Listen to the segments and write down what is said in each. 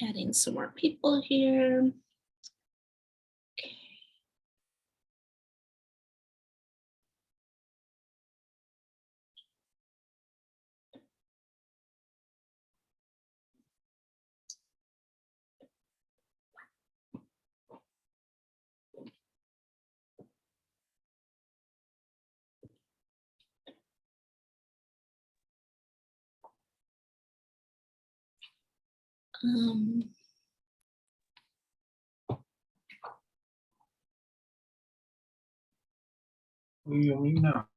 Adding some more people here. Okay. What do you mean now?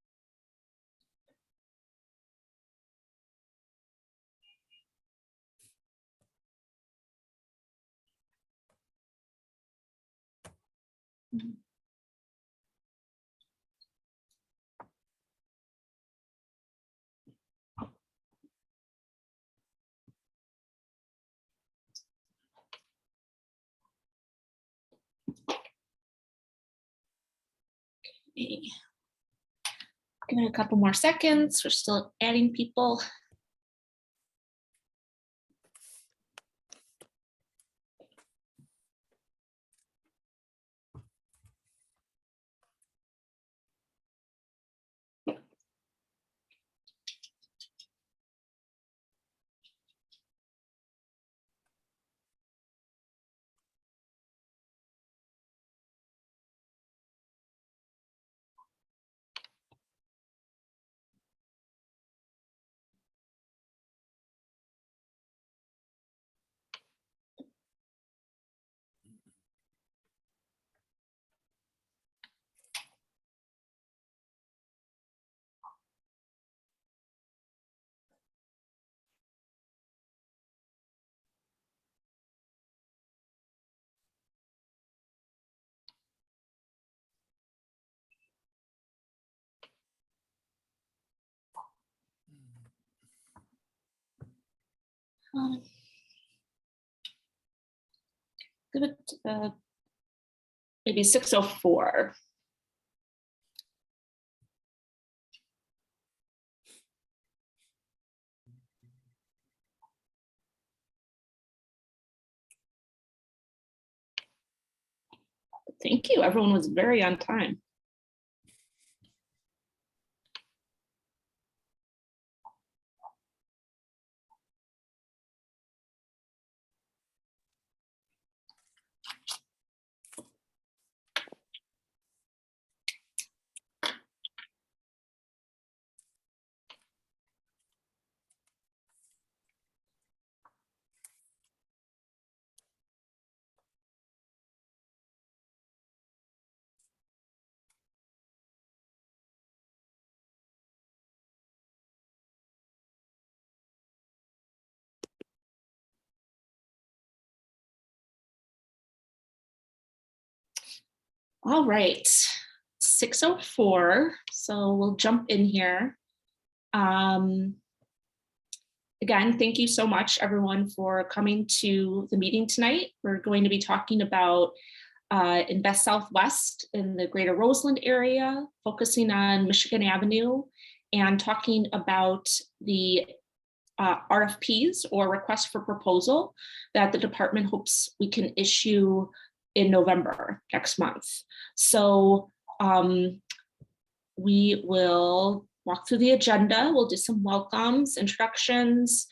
Okay. Give it a couple more seconds. We're still adding people. Give it maybe 6:04. Thank you. Everyone was very on time. All right, 6:04. So we'll jump in here. Again, thank you so much, everyone, for coming to the meeting tonight. We're going to be talking about Invest Southwest in the Greater Roseland area, focusing on Michigan Avenue, and talking about the RFPs, or requests for proposal, that the department hopes we can issue in November next month. So we will walk through the agenda. We'll do some welcomes, introductions.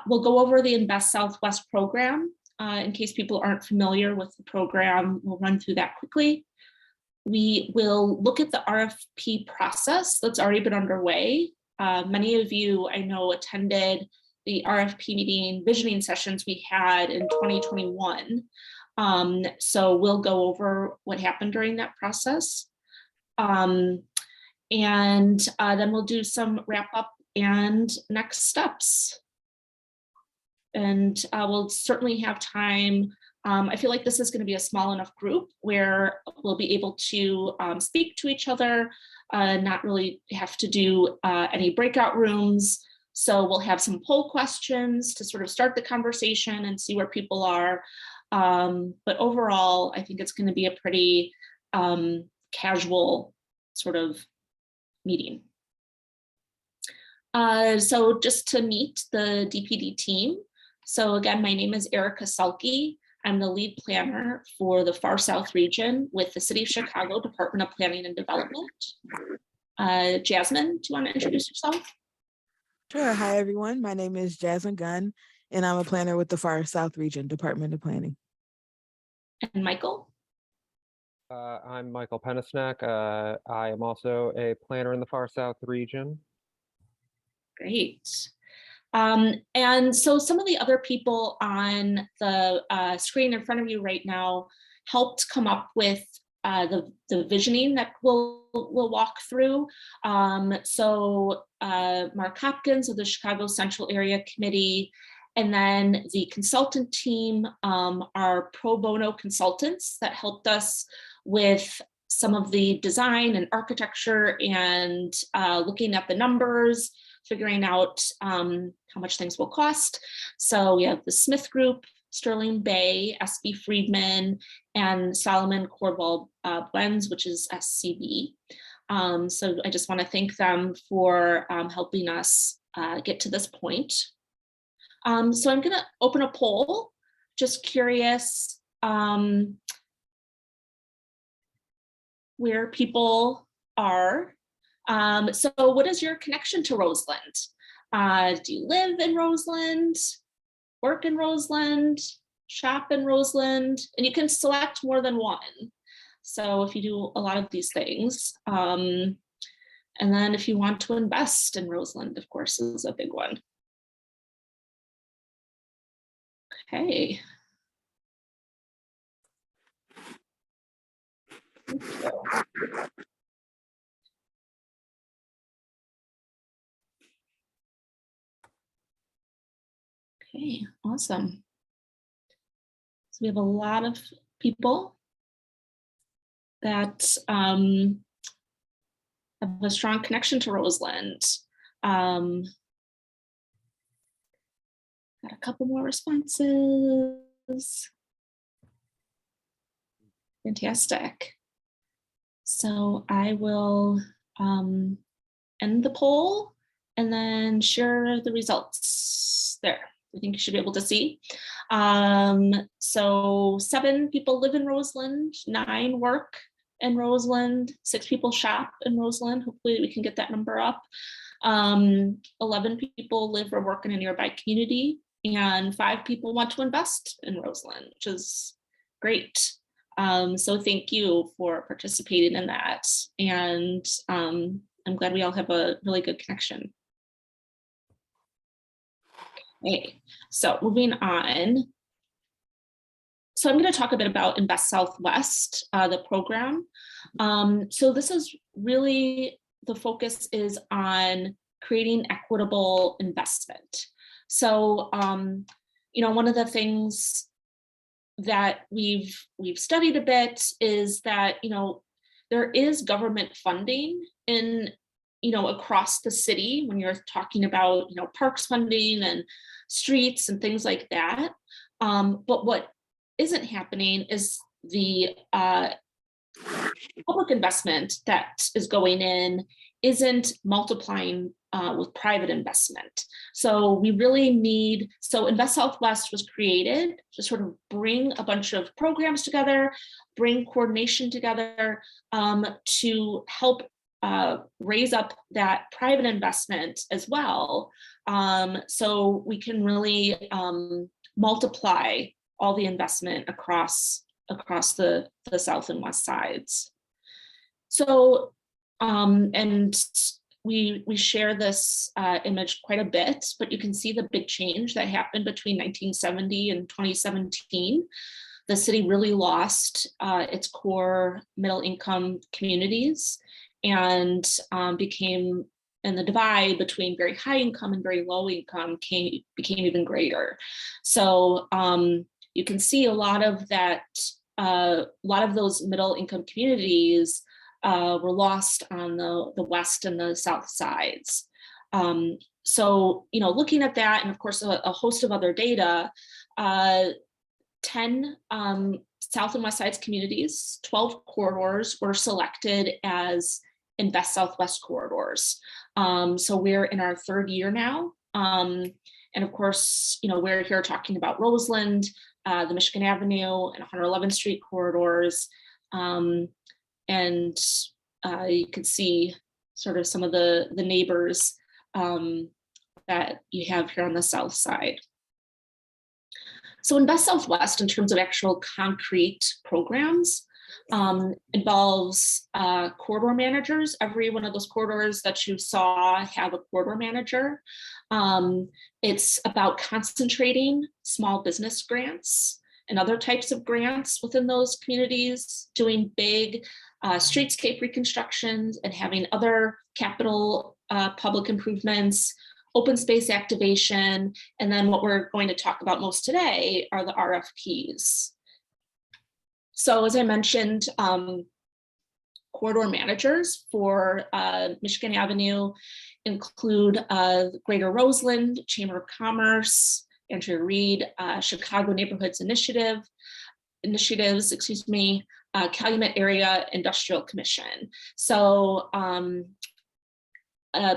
We'll go over the Invest Southwest program. In case people aren't familiar with the program, we'll run through that quickly. We will look at the RFP process that's already been underway. Many of you, I know, attended the RFP meeting visioning sessions we had in 2021. So we'll go over what happened during that process. And then we'll do some wrap up and next steps. And we'll certainly have time. I feel like this is going to be a small enough group where we'll be able to speak to each other, not really have to do any breakout rooms. So we'll have some poll questions to sort of start the conversation and see where people are. But overall, I think it's going to be a pretty casual sort of meeting. So just to meet the DPD team, So again, my name is Erica Selke. I'm the lead planner for the Far South region with the City of Chicago Department of Planning and Development. Jasmine, do you want to introduce yourself? Sure. Hi, everyone. My name is Jasmine Gunn, and I'm a planner with the Far South Region Department of Planning. And Michael? I'm Michael Penisnak. I am also a planner in the Far South region. Great. And so some of the other people on the screen in front of you right now helped come up with the visioning that we'll walk through. So Mark Hopkins of the Chicago Central Area Committee, and then the consultant team are pro bono consultants that helped us with some of the design and architecture and looking at the numbers, figuring out how much things will cost. So we have the Smith Group, Sterling Bay, SB Friedman, and Solomon Cordwell Blends, which is SCB. So I just want to thank them for helping us get to this point. So I'm going to open a poll. Just curious where people are. So what is your connection to Roseland? Do you live in Roseland, work in Roseland, shop in Roseland? And you can select more than one. So if you do a lot of these things, and then if you want to invest in Roseland, of course, is a big one. Okay. Okay, awesome. So we have a lot of people that have a strong connection to Roseland. Got a couple more responses. Fantastic. So I will end the poll and then share the results there. I think you should be able to see. So 7 people live in Roseland, 9 work in Roseland, 6 people shop in Roseland. Hopefully we can get that number up. 11 people live or work in a nearby community, and 5 people want to invest in Roseland, which is great. So thank you for participating in that. And I'm glad we all have a really good connection. Okay, so moving on. So I'm going to talk a bit about Invest Southwest, the program. So this is really, the focus is on creating equitable investment. So, you know, one of the things that we've studied a bit is that, you know, there is government funding in, you know, across the city when you're talking about, you know, parks funding and streets and things like that. But what isn't happening is the public investment that is going in isn't multiplying with private investment. So we really need, so Invest Southwest was created to sort of bring a bunch of programs together, bring coordination together to help raise up that private investment as well. So we can really multiply all the investment across the south and west sides. So, and we share this image quite a bit, but you can see the big change that happened between 1970 and 2017. The city really lost its core middle income communities and became, and the divide between very high income and very low income became even greater. So you can see a lot of that, a lot of those middle income communities were lost on the west and the south sides. So, you know, looking at that, and of course a host of other data, 10 south and west sides communities, 12 corridors were selected as Invest Southwest corridors. So we're in our 3rd year now And of course, we're here talking about Roseland, the Michigan Avenue and 111th Street corridors. And you can see sort of some of the neighbors that you have here on the south side. So Invest Southwest, in terms of actual concrete programs, involves corridor managers. Every one of those corridors that you saw have a corridor manager. It's about concentrating small business grants and other types of grants within those communities, doing big streetscape reconstructions and having other capital public improvements, open space activation, and then what we're going to talk about most today are the RFPs. So as I mentioned, corridor managers for Michigan Avenue include Greater Roseland, Chamber of Commerce, Andrea Reed, Chicago Neighborhoods Initiatives, Calumet Area Industrial Commission. So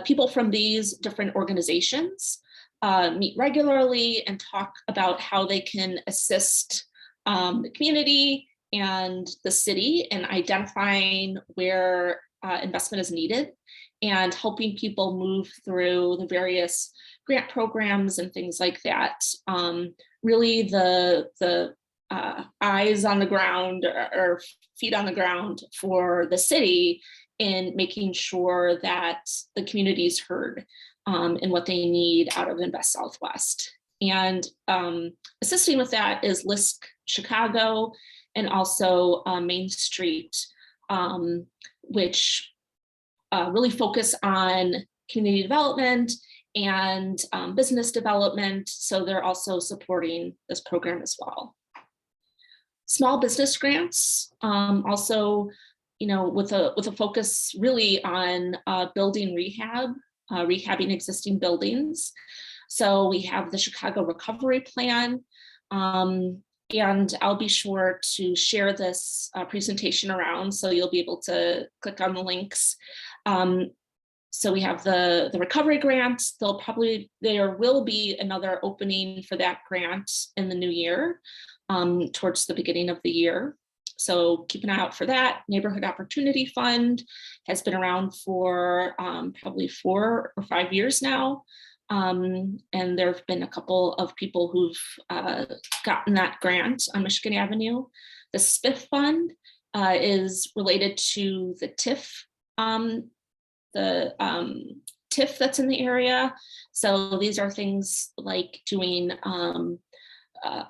people from these different organizations meet regularly and talk about how they can assist the community and the city in identifying where investment is needed and helping people move through the various grant programs and things like that. Really the eyes on the ground or feet on the ground for the city in making sure that the community is heard in what they need out of Invest Southwest. And assisting with that is LISC Chicago and also Main Street, which really focus on community development and business development. So they're also supporting this program as well. Small business grants, also, with a focus really on building rehab, rehabbing existing buildings. So we have the Chicago Recovery Plan, and I'll be sure to share this presentation around, so you'll be able to click on the links. So we have the recovery grant. There will be another opening for that grant in the new year, towards the beginning of the year. So keep an eye out for that. Neighborhood Opportunity Fund has been around for probably 4 or 5 years now. And there have been a couple of people who've gotten that grant on Michigan Avenue. The SPIF Fund is related to the TIF, TIF that's in the area. So these are things like doing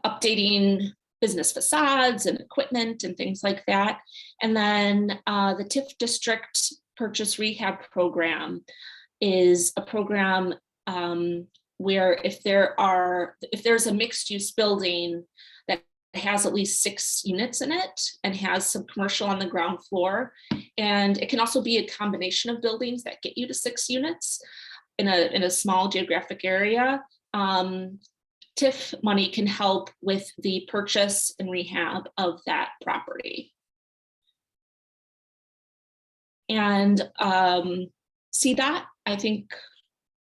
updating business facades and equipment and things like that. And then the TIF District Purchase Rehab Program is a program where if there's a mixed use building that has at least 6 units in it and has some commercial on the ground floor, and it can also be a combination of buildings that get you to 6 units in a small geographic area, TIF money can help with the purchase and rehab of that property. And CDOT, I think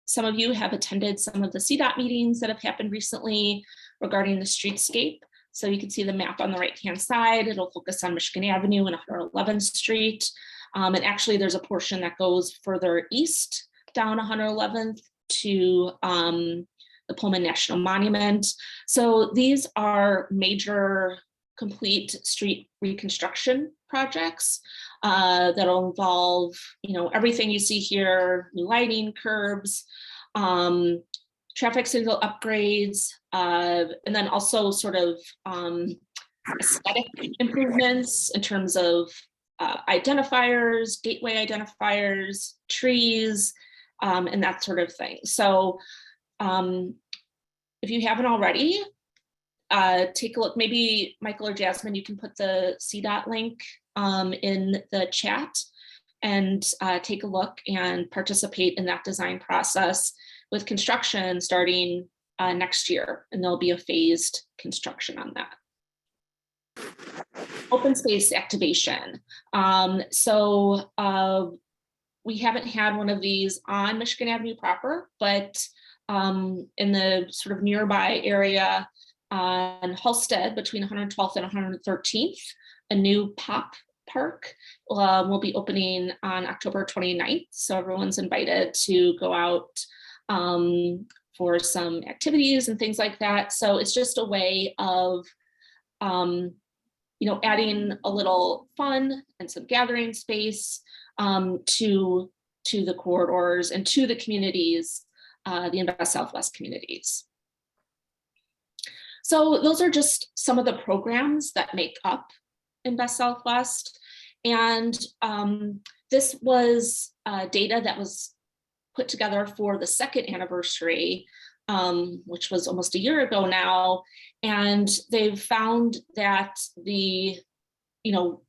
some of you have attended some of the CDOT meetings that have happened recently regarding the streetscape. So you can see the map on the right-hand side. It'll focus on Michigan Avenue and 111th Street. And actually there's a portion that goes further east down 111th to the Pullman National Monument. So these are major complete street reconstruction projects that'll involve, everything you see here: new lighting, curbs, traffic signal upgrades, and then also sort of aesthetic improvements in terms of identifiers, gateway identifiers, trees, and that sort of thing. So if you haven't already, take a look. Maybe Michael or Jasmine, you can put the CDOT link in the chat and take a look and participate in that design process with construction starting next year. And there'll be a phased construction on that. Open space activation. We haven't had one of these on Michigan Avenue proper, but in the sort of nearby area on Halsted between 112th and 113th, a new pop park will be opening on October 29th. So everyone's invited to go out for some activities and things like that. So it's just a way of, adding a little fun and some gathering space to the corridors and to the communities, the Invest Southwest communities. So those are just some of the programs that make up Invest Southwest. And this was data that was put together for the second anniversary, which was almost a year ago now. And they've found that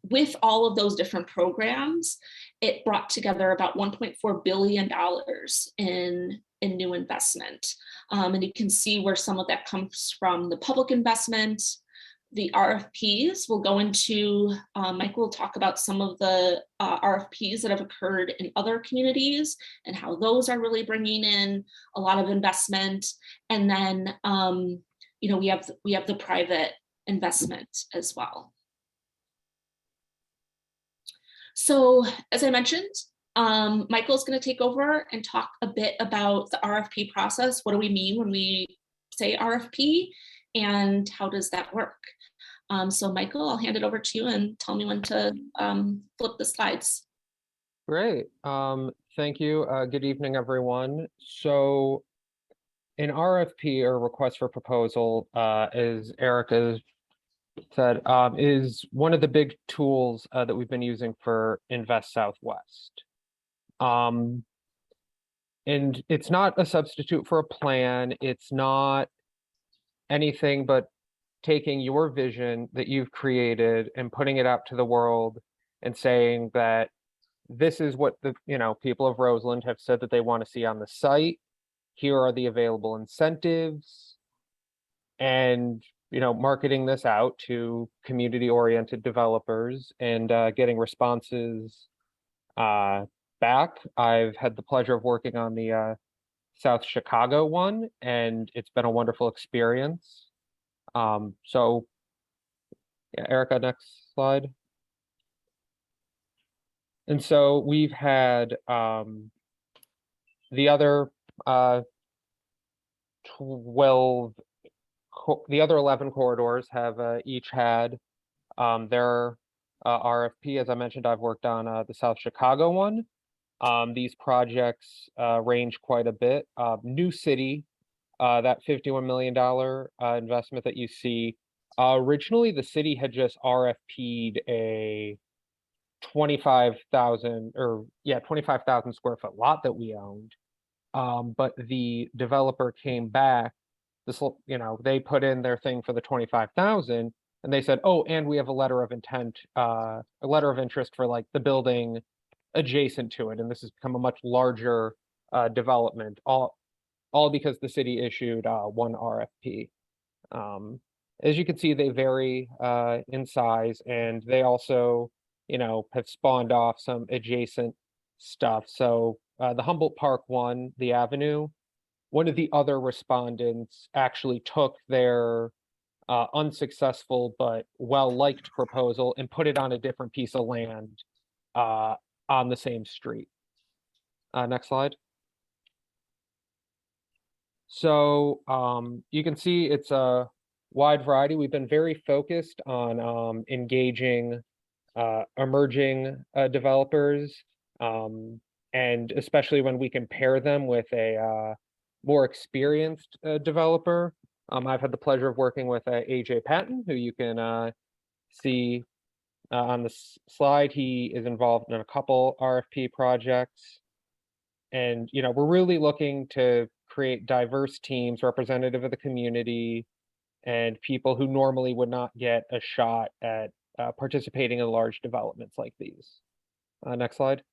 with all of those different programs, it brought together about $1.4 billion in new investment. And you can see where some of that comes from the public investment. The RFPs will go into, Mike will talk about some of the RFPs that have occurred in other communities and how those are really bringing in a lot of investment. And then, we have the private investment as well. So as I mentioned, Michael's going to take over and talk a bit about the RFP process. What do we mean when we say RFP, and how does that work? So Michael, I'll hand it over to you and tell me when to flip the slides. Great. Thank you. Good evening, everyone. So an RFP, or request for proposal, as Erica said, is one of the big tools that we've been using for Invest Southwest. And it's not a substitute for a plan. It's not anything but taking your vision that you've created and putting it out to the world and saying that this is what the people of Roseland have said that they want to see on the site. Here are the available incentives, and marketing this out to community-oriented developers and getting responses back. I've had the pleasure of working on the South Chicago one, and it's been a wonderful experience. So yeah, Erica, next slide. And so we've had the other 11 corridors have each had their RFP. As I mentioned, I've worked on the South Chicago one. These projects range quite a bit. New City, that $51 million investment that you see, originally the city had just RFP'd a 25,000 square foot lot that we owned. But the developer came back, they put in their thing for the 25,000, and they said, oh, and we have a letter of intent, a letter of interest for like the building adjacent to it. And this has become a much larger development, all because the city issued one RFP. As you can see, they vary in size, and they also, have spawned off some adjacent stuff. So the Humboldt Park one, the Avenue, one of the other respondents actually took their unsuccessful but well-liked proposal and put it on a different piece of land on the same street. Next slide. So you can see it's a wide variety. We've been very focused on engaging emerging developers, and especially when we can pair them with a more experienced developer. I've had the pleasure of working with AJ Patton, who you can see on the slide. He is involved in a couple RFP projects. And, we're really looking to create diverse teams representative of the community and people who normally would not get a shot at participating in large developments like these. Next slide.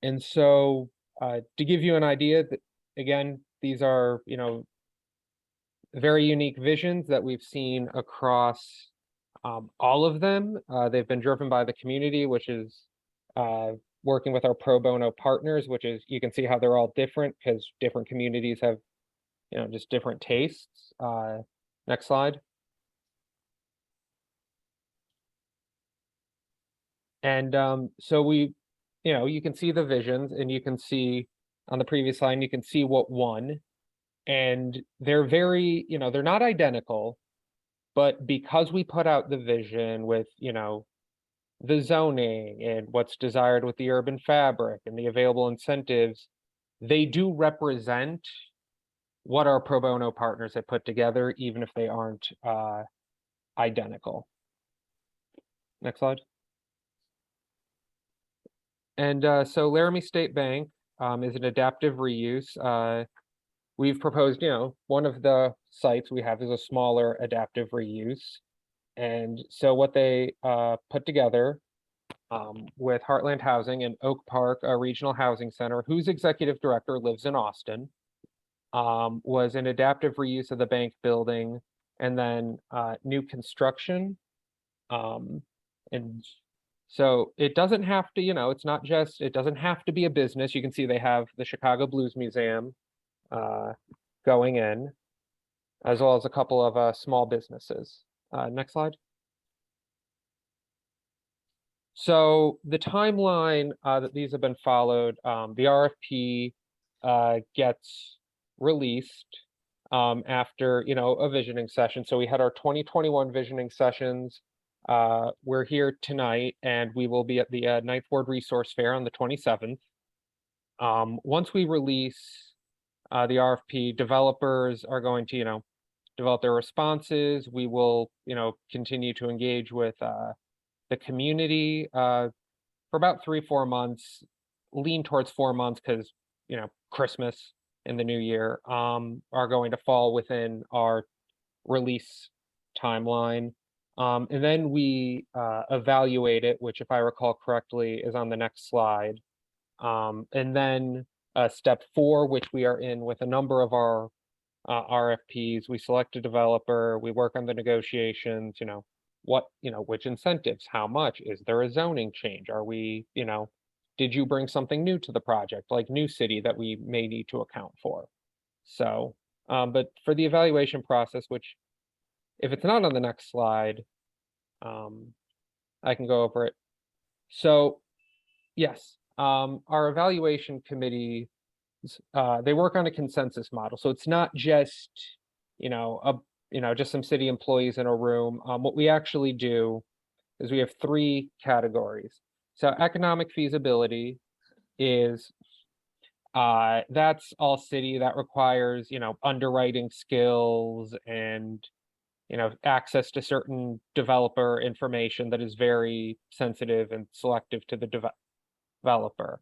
And so to give you an idea, that again, these are, very unique visions that we've seen across all of them. They've been driven by the community, which is working with our pro bono partners, which is, you can see how they're all different because different communities have, just different tastes. Next slide. And so we, you can see the visions, and you can see on the previous line, you can see what won. And they're very, they're not identical, but because we put out the vision with, the zoning and what's desired with the urban fabric and the available incentives, they do represent what our pro bono partners have put together, even if they aren't identical. Next slide. And so Laramie State Bank is an adaptive reuse. We've proposed, one of the sites we have is a smaller adaptive reuse. And so what they put together with Heartland Housing and Oak Park Regional Housing Center, whose executive director lives in Austin, was an adaptive reuse of the bank building, and then new construction. And so it doesn't have to, it's not just, it doesn't have to be a business. You can see they have the Chicago Blues Museum going in, as well as a couple of small businesses. Next slide. So the timeline that these have been followed, the RFP gets released after, a visioning session. So we had our 2021 visioning sessions. We're here tonight, and we will be at the Ninth Ward Resource Fair on the 27th. Once we release the RFP, developers are going to, develop their responses. We will, continue to engage with the community for about 3-4 months, lean towards 4 months because, Christmas and the new year are going to fall within our release timeline. And then we evaluate it, which, if I recall correctly, is on the next slide. And then step 4, which we are in with a number of our RFPs, we select a developer, we work on the negotiations, which incentives, how much, is there a zoning change? Are we, did you bring something new to the project, like New City, that we may need to account for? So, but for the evaluation process, which, if it's not on the next slide, I can go over it. So, yes, our evaluation committee, they work on a consensus model. So it's not just, just some city employees in a room. What we actually do is we have 3 categories. So economic feasibility is, that's all city. That requires, underwriting skills and, access to certain developer information that is very sensitive and selective to the developer.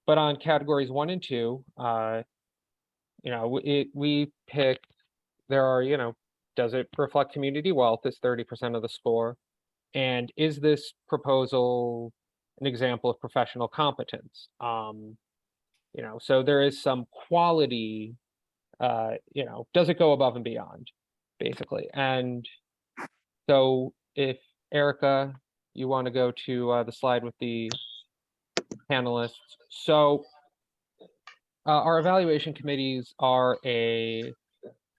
But on categories 1 and 2, we pick, there are, does it reflect community wealth is 30% of the score? And is this proposal an example of professional competence? So there is some quality, does it go above and beyond, basically? And so if Erica, you want to go to the slide with the panelists. So our evaluation committees are a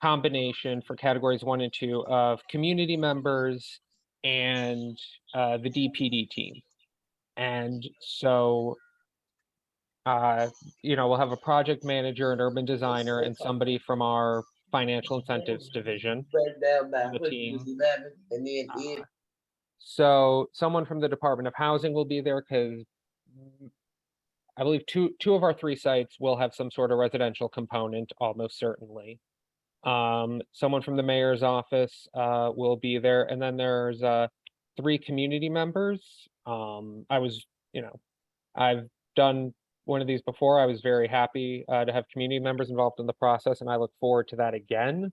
combination for categories 1 and 2 of community members and the DPD team. And so, we'll have a project manager, an urban designer, and somebody from our financial incentives division. The team. So someone from the Department of Housing will be there because I believe two of our 3 sites will have some sort of residential component, almost certainly. Someone from the mayor's office will be there, and then there's 3 community members. I've done one of these before. I was very happy to have community members involved in the process, and I look forward to that again.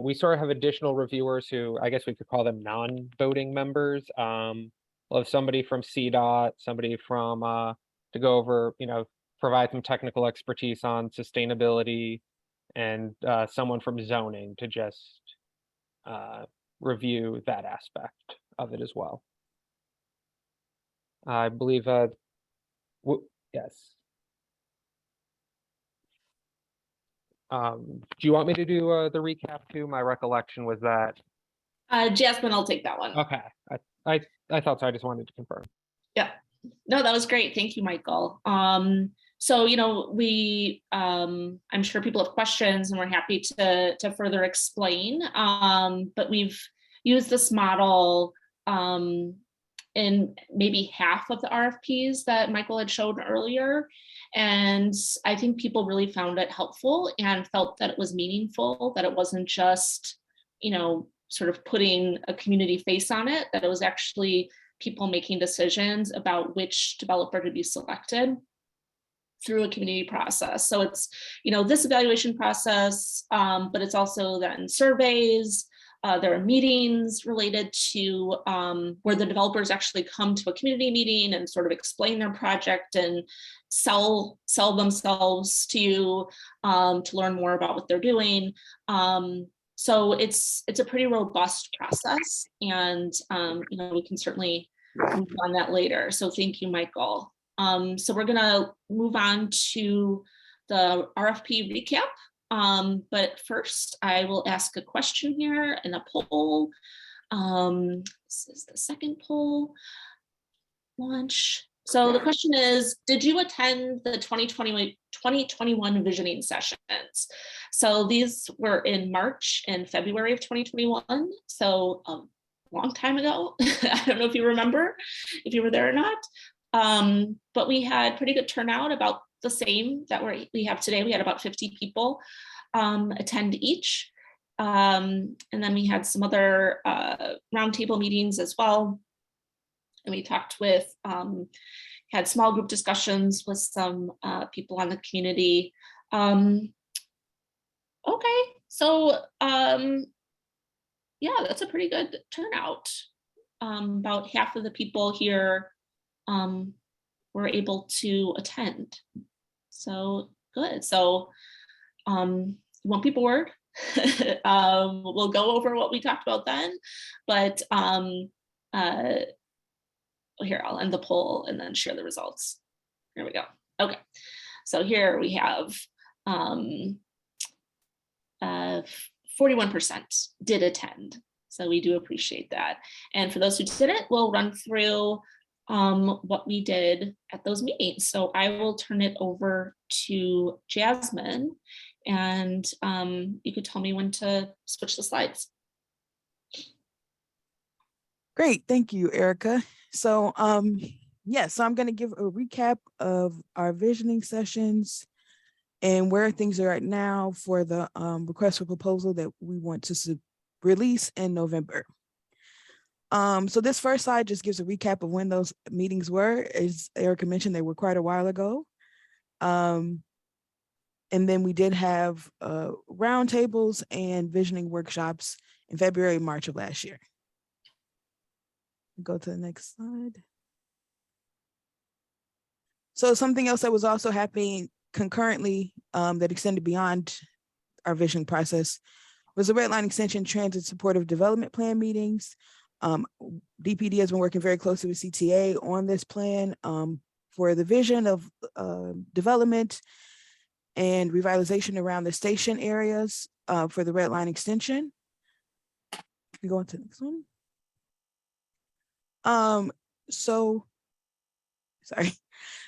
We sort of have additional reviewers who, I guess we could call them non-voting members. We'll have somebody from CDOT, somebody from to go over, provide some technical expertise on sustainability, and someone from zoning to just review that aspect of it as well. I believe Yes. Do you want me to do the recap too? My recollection was that. Jasmine, I'll take that one. Okay, I thought so. I just wanted to confirm. Yeah, no, that was great. Thank you, Michael. So, I'm sure people have questions and we're happy to further explain. But we've used this model in maybe half of the RFPs that Michael had showed earlier. And I think people really found it helpful and felt that it was meaningful, that it wasn't just, sort of putting a community face on it, that it was actually people making decisions about which developer to be selected through a community process. So it's, this evaluation process, but it's also then surveys. There are meetings related to where the developers actually come to a community meeting and sort of explain their project and sell themselves to you to learn more about what they're doing. So it's a pretty robust process, and we can certainly move on that later. So thank you, Michael. So we're gonna move on to the RFP recap. But first, I will ask a question here in a poll. This is the second poll launch. So the question is, did you attend the 2021 visioning sessions? So these were in March and February of 2021. So a long time ago. I don't know if you remember, if you were there or not. But we had pretty good turnout, about the same that we have today. We had about 50 people attend each. And then we had some other roundtable meetings as well. And we talked with, had small group discussions with some people on the community. Okay, so yeah, that's a pretty good turnout. About half of the people here were able to attend. So good. So you won't be bored. We'll go over what we talked about then, but here, I'll end the poll and then share the results. Here we go. Okay, so here we have 41% did attend. So we do appreciate that. And for those who didn't, we'll run through what we did at those meetings. So I will turn it over to Jasmine, and you could tell me when to switch the slides. Great, thank you, Erica. So so I'm going to give a recap of our visioning sessions and where things are at now for the request for proposal that we want to release in November. So this first slide just gives a recap of when those meetings were. As Erica mentioned, they were quite a while ago. And then we did have roundtables and visioning workshops in February and March of last year. Go to the next slide. So something else that was also happening concurrently that extended beyond our vision process was the Red Line Extension Transit Supportive Development Plan meetings. DPD has been working very closely with CTA on this plan for the vision of development and revitalization around the station areas for the Red Line Extension. We go on to the next one.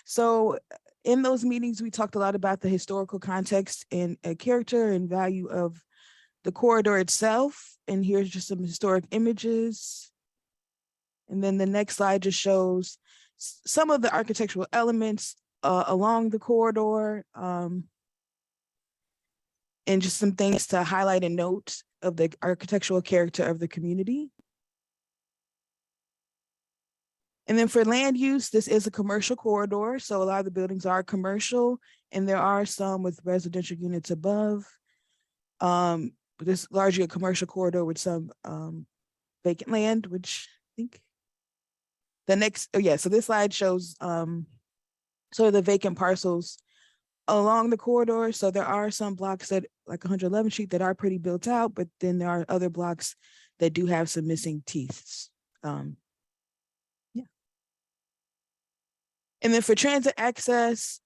So in those meetings, we talked a lot about the historical context and character and value of the corridor itself. And here's just some historic images. And then the next slide just shows some of the architectural elements along the corridor and just some things to highlight and note of the architectural character of the community. And then for land use, this is a commercial corridor. So a lot of the buildings are commercial, and there are some with residential units above. But this is largely a commercial corridor with some vacant land, which I think the next, so this slide shows sort of the vacant parcels along the corridor. So there are some blocks that, like 111th Street, that are pretty built out, but then there are other blocks that do have some missing teeth. And then for transit access,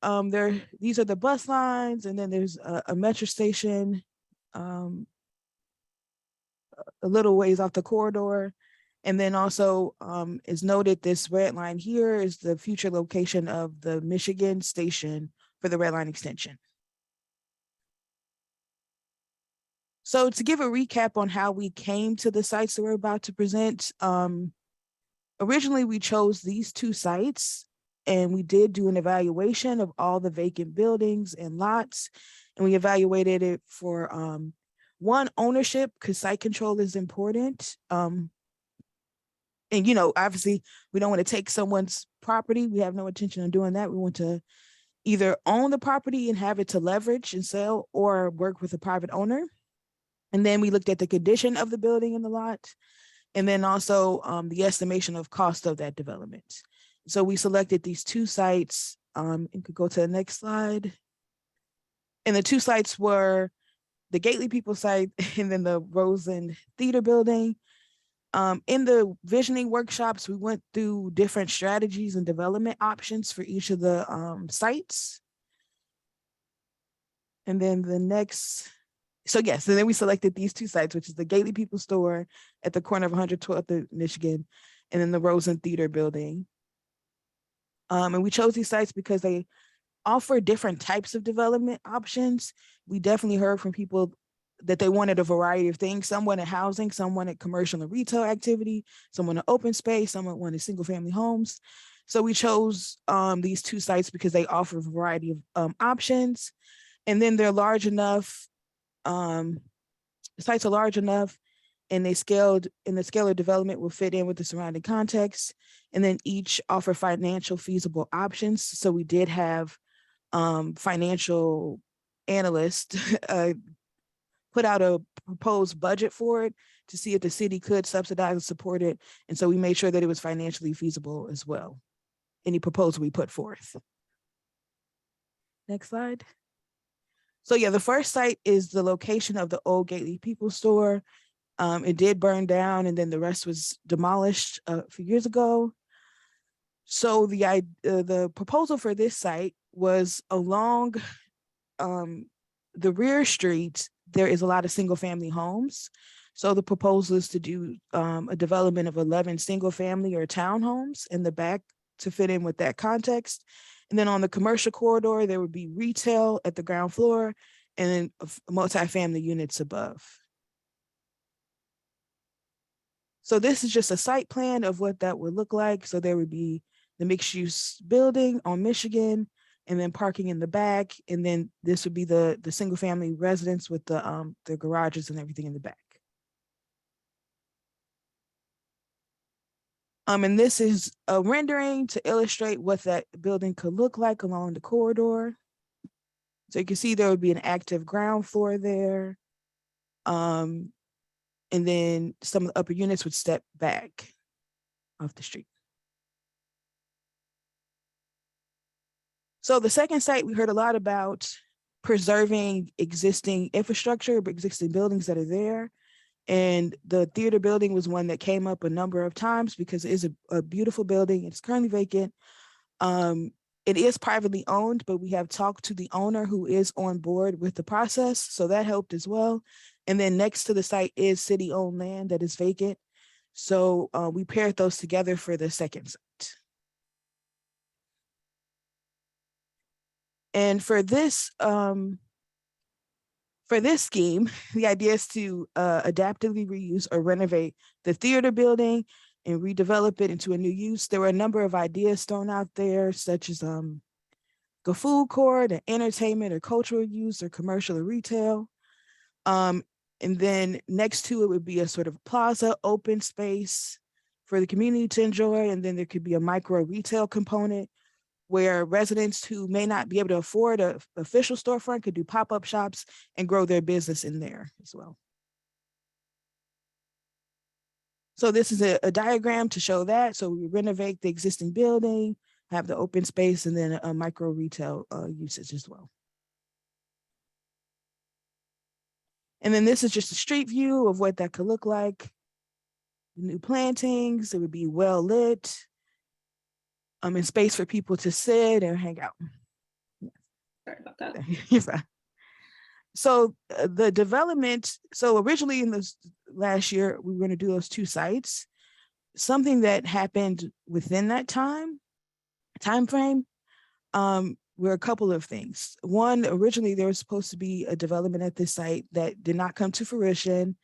these are the bus lines, and then there's a metro station a little ways off the corridor. And then also is noted this red line here is the future location of the Michigan station for the red line extension. So to give a recap on how we came to the sites that we're about to present, originally we chose these two sites, and we did do an evaluation of all the vacant buildings and lots, and we evaluated it for one, ownership, because site control is important. And obviously we don't want to take someone's property. We have no intention of doing that. We want to either own the property and have it to leverage and sell, or work with a private owner. And then we looked at the condition of the building and the lot, and then also the estimation of cost of that development. So we selected these two sites, and could go to the next slide. And the two sites were the Gately People site and then the Roseland Theater building. In the visioning workshops, we went through different strategies and development options for each of the sites. And then the next, and then we selected these two sites, which is the Gately People store at the corner of 112th and Michigan, and then the Roseland Theater building. And we chose these sites because they offer different types of development options. We definitely heard from people that they wanted a variety of things. Some wanted housing, some wanted commercial and retail activity, some wanted open space, some wanted single family homes. So we chose these two sites because they offer a variety of options. And then they're large enough, the sites are large enough, and the scale of development will fit in with the surrounding context. And then each offer financial feasible options. So we did have financial analysts put out a proposed budget for it to see if the city could subsidize and support it. And so we made sure that it was financially feasible as well, any proposal we put forth. Next slide. So the first site is the location of the old Gately People store. It did burn down, and then the rest was demolished a few years ago. So the proposal for this site was along the rear street. There is a lot of single family homes. So the proposal is to do a development of 11 single family or townhomes in the back to fit in with that context. And then on the commercial corridor, there would be retail at the ground floor and then multifamily units above. So this is just a site plan of what that would look like. So there would be the mixed use building on Michigan, and then parking in the back. And then this would be the single family residence with the garages and everything in the back. And this is a rendering to illustrate what that building could look like along the corridor. So you can see there would be an active ground floor there. And then some of the upper units would step back off the street. So the second site, we heard a lot about preserving existing infrastructure, existing buildings that are there. And the theater building was one that came up a number of times because it is a beautiful building. It's currently vacant. It is privately owned, but we have talked to the owner who is on board with the process. So that helped as well. And then next to the site is city-owned land that is vacant. So we paired those together for the second site. And for this scheme, the idea is to adaptively reuse or renovate the theater building and redevelop it into a new use. There were a number of ideas thrown out there, such as a food court, an entertainment or cultural use, or commercial or retail. And then next to it would be a sort of plaza, open space for the community to enjoy. And then there could be a micro retail component where residents who may not be able to afford an official storefront could do pop-up shops and grow their business in there as well. So this is a diagram to show that. So we renovate the existing building, have the open space, and then a micro retail usage as well. And then this is just a street view of what that could look like. New plantings, it would be well lit. and space for people to sit and hang out. Sorry about that. You're fine. So the development, so originally in this last year, we were going to do those 2 sites. Something that happened within that time frame were a couple of things. One, originally there was supposed to be a development at this site that did not come to fruition.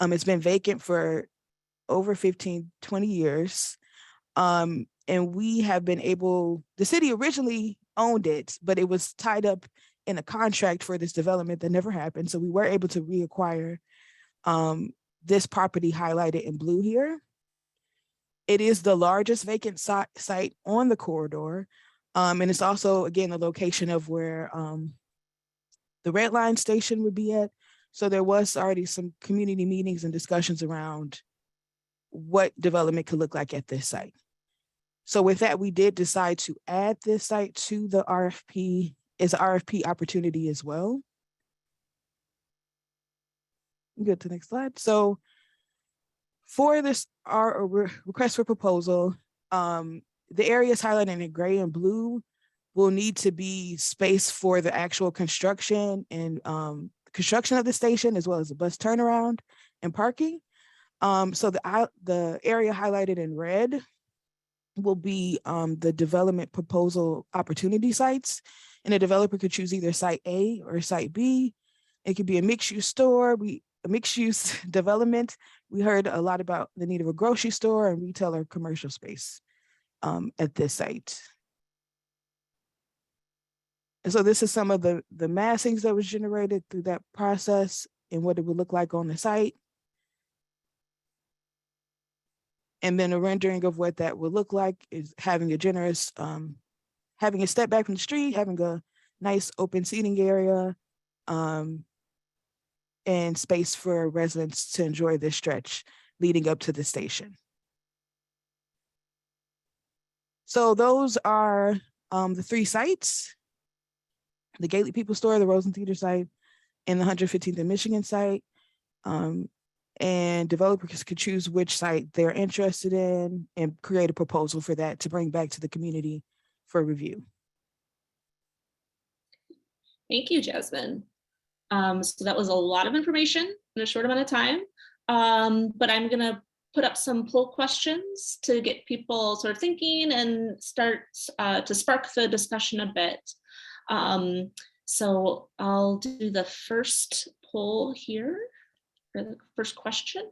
It's been vacant for over 15, 20 years. And we have been able, the city originally owned it, but it was tied up in a contract for this development that never happened. So we were able to reacquire this property highlighted in blue here. It is the largest vacant site on the corridor. And it's also, again, the location of where the Red Line station would be at. So there was already some community meetings and discussions around what development could look like at this site. So with that, we did decide to add this site to the RFP as an RFP opportunity as well. Go to the next slide. So for this, our request for proposal, the areas highlighted in gray and blue will need to be space for the actual construction and construction of the station, as well as the bus turnaround and parking. So the area highlighted in red will be the development proposal opportunity sites, and a developer could choose either site A or site B. It could be a mixed-use store, a mixed-use development. We heard a lot about the need of a grocery store and retail or commercial space at this site. And so this is some of the massings that was generated through that process and what it would look like on the site. And then a rendering of what that would look like is having a generous, having a step back from the street, having a nice open seating area, and space for residents to enjoy this stretch leading up to the station. So those are the 3 sites: the Gately People Store, the Roseland Theater site, and the 115th and Michigan site. And developers could choose which site they're interested in and create a proposal for that to bring back to the community for review. Thank you, Jasmine. So that was a lot of information in a short amount of time, but I'm gonna put up some poll questions to get people sort of thinking and start to spark the discussion a bit. So I'll do the first poll here for the first question.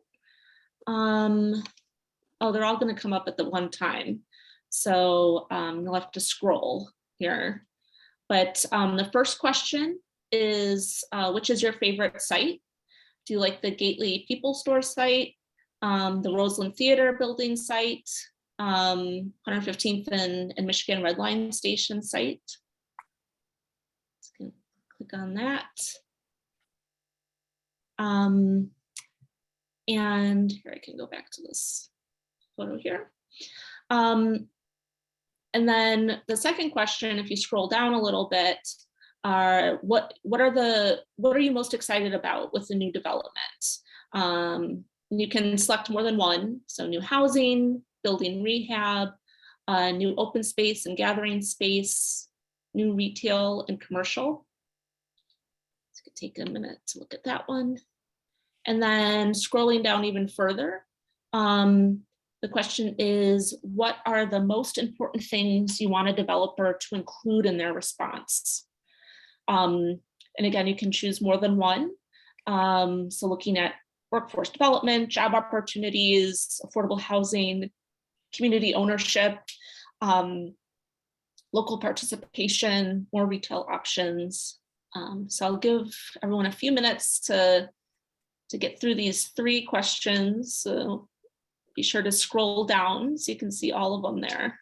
Oh, they're all gonna come up at the one time. So you'll have to scroll here. But the first question is, which is your favorite site? Do you like the Gately People Store site, the Roseland Theater building site, 115th and Michigan Red Line Station site? Let's click on that. And here I can go back to this photo here. And then the second question, if you scroll down a little bit, are what are you most excited about with the new development? You can select more than one, so new housing, building rehab, new open space and gathering space, new retail and commercial. It's gonna take a minute to look at that one. And then scrolling down even further, the question is, what are the most important things you want a developer to include in their response? And again, you can choose more than one. So looking at workforce development, job opportunities, affordable housing, community ownership, local participation, more retail options. So I'll give everyone a few minutes to get through these 3 questions. So be sure to scroll down so you can see all of them there.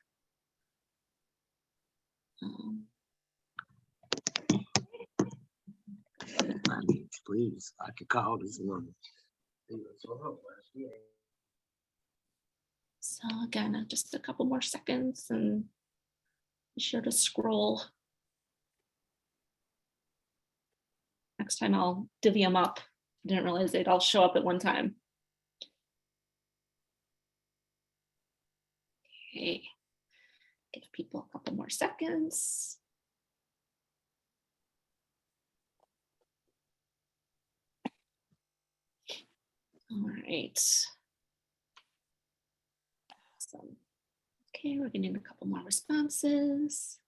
Please, I could call this woman. So again, just a couple more seconds and be sure to scroll. Next time I'll divvy them up. I didn't realize they'd all show up at one time. Okay, Give people a couple more seconds. All right. Awesome. Okay, we're getting a couple more responses.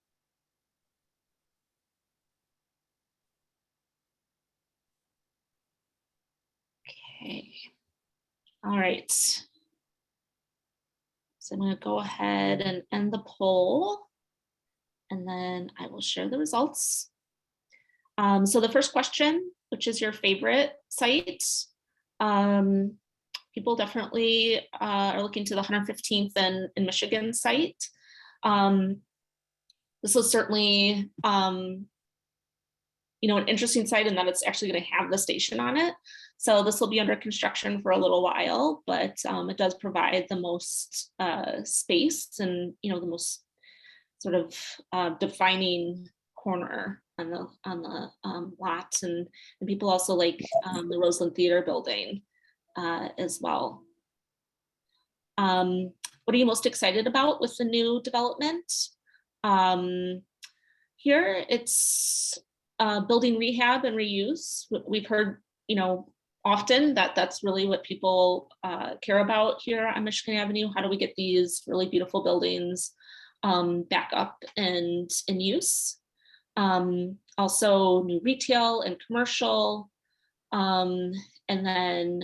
Okay. All right. So I'm going to go ahead and end the poll, and then I will share the results. So the first question, which is your favorite site? People definitely are looking to the 115th and in Michigan site. This is certainly, an interesting site in that it's actually going to have the station on it. So this will be under construction for a little while, but it does provide the most space and, the most sort of defining corner on the lot, and people also like the Roseland Theater building as well. What are you most excited about with the new development? Here it's building rehab and reuse. We've heard, often that's really what people care about here on Michigan Avenue. How do we get these really beautiful buildings back up and in use? Also new retail and commercial, and then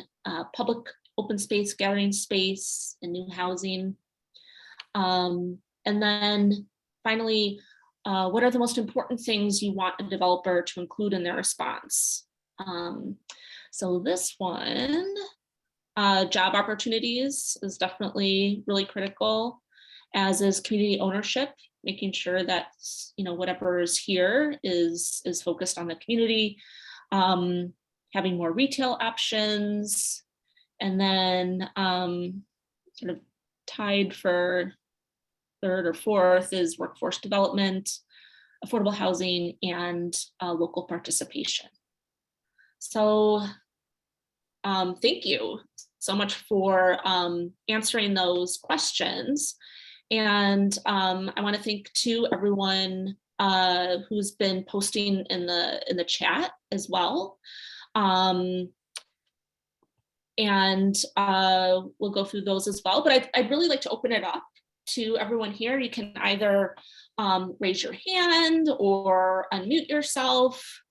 public open space, gathering space, and new housing. And then finally, what are the most important things you want a developer to include in their response? So this one, job opportunities is definitely really critical, as is community ownership, making sure that whatever is here is focused on the community, having more retail options, and then sort of tied for third or fourth is workforce development, affordable housing, and local participation. So thank you so much for answering those questions. And I want to thank too everyone who's been posting in the chat as well. And we'll go through those as well. But I'd really like to open it up to everyone here. You can either raise your hand or unmute yourself,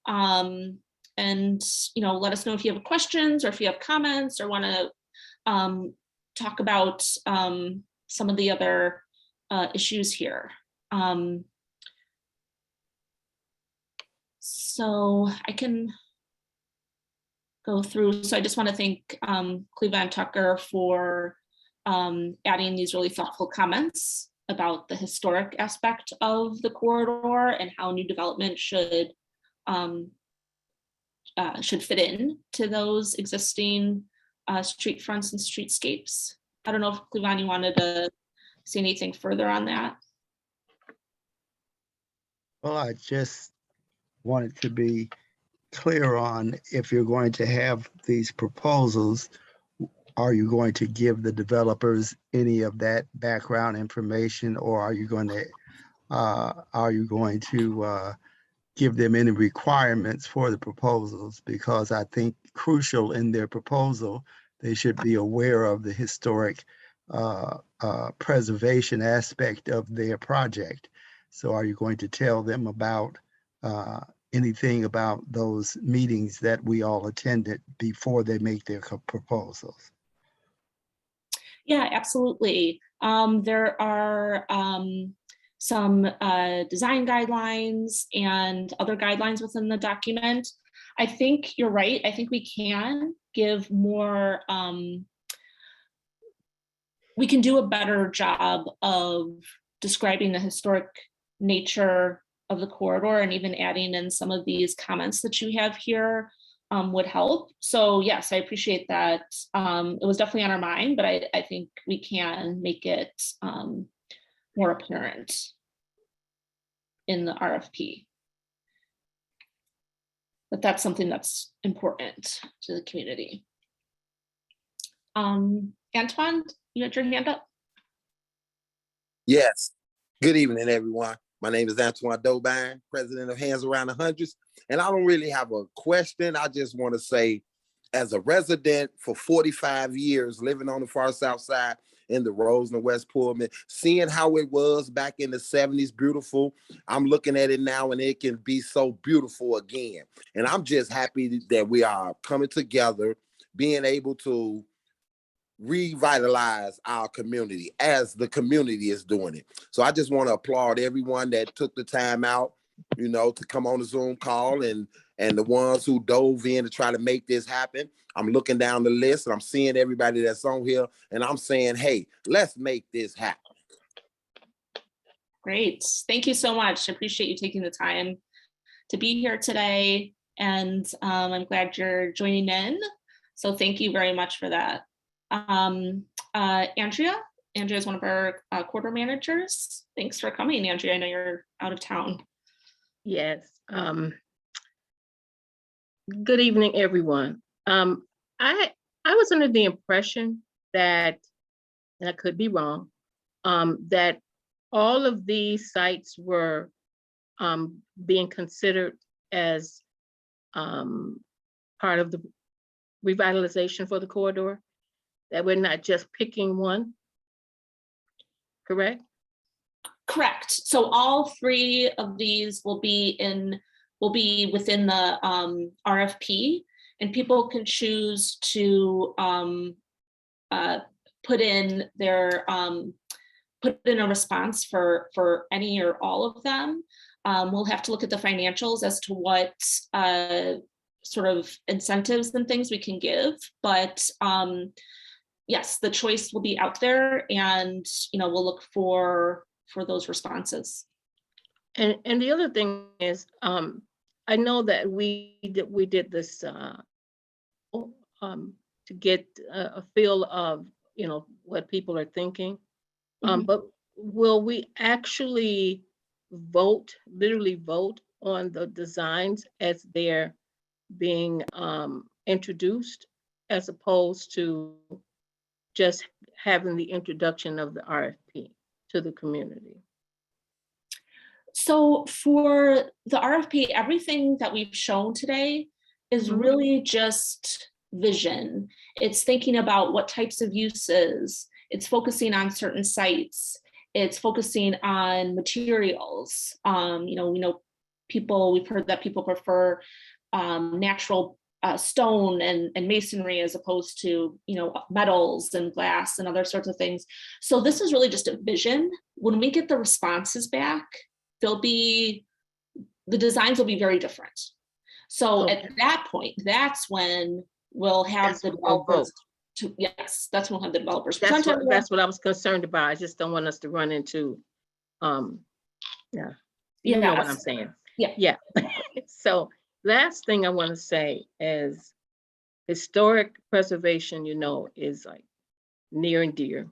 and let us know if you have questions or if you have comments or want to talk about some of the other issues here. So I can go through. So I just want to thank Cleva Tucker for adding these really thoughtful comments about the historic aspect of the corridor and how new development should fit in to those existing street fronts and streetscapes. I don't know if Clevan, you wanted to say anything further on that. Well, I just wanted to be clear on, if you're going to have these proposals, are you going to give the developers any of that background information, or are you going to give them any requirements for the proposals? Because I think crucial in their proposal, they should be aware of the historic preservation aspect of their project. So are you going to tell them about anything about those meetings that we all attended before they make their proposals? Yeah, absolutely. There are some design guidelines and other guidelines within the document. I think you're right. I think we can give more, we can do a better job of describing the historic nature of the corridor, and even adding in some of these comments that you have here would help. So yes, I appreciate that. It was definitely on our mind, but I think we can make it more apparent in the RFP. But that's something that's important to the community. Antoine, you had your hand up? Yes. Good evening, everyone. My name is Antoine Dobine, president of Hands Around the Hundreds. And I don't really have a question. I just want to say, as a resident for 45 years, living on the far south side in the Roseland, West Pullman, seeing how it was back in the 70s, beautiful. I'm looking at it now and it can be so beautiful again. And I'm just happy that we are coming together, being able to revitalize our community as the community is doing it. So I just want to applaud everyone that took the time out, you know, to come on the Zoom call and the ones who dove in to try to make this happen. I'm looking down the list and I'm seeing everybody that's on here and I'm saying, hey, let's make this happen. Great. Thank you so much. I appreciate you taking the time to be here today. And I'm glad you're joining in. So thank you very much for that. Andrea is one of our corridor managers. Thanks for coming, Andrea. I know you're out of town. Yes. Good evening, everyone. I was under the impression that, and I could be wrong, that all of these sites were being considered as part of the revitalization for the corridor, that we're not just picking one, correct? Correct. So all three of these will be within the RFP, and people can choose to put in a response for any or all of them. We'll have to look at the financials as to what sort of incentives and things we can give, but yes, the choice will be out there, and we'll look for those responses. And the other thing is, I know that we did this to get a feel of what people are thinking, but will we actually literally vote on the designs as they're being introduced, as opposed to just having the introduction of the RFP to the community? So for the RFP, everything that we've shown today is really just vision. It's thinking about what types of uses, it's focusing on certain sites, it's focusing on materials. We know we've heard that people prefer natural stone and masonry as opposed to metals and glass and other sorts of things. So this is really just a vision. When we get the responses back, the designs will be very different. So at that point, that's when we'll have the developers that's when we'll have the developers. That's what I was concerned about. I just don't want us to run into you know what I'm saying. Yeah. So last thing I want to say is historic preservation, is like near and dear.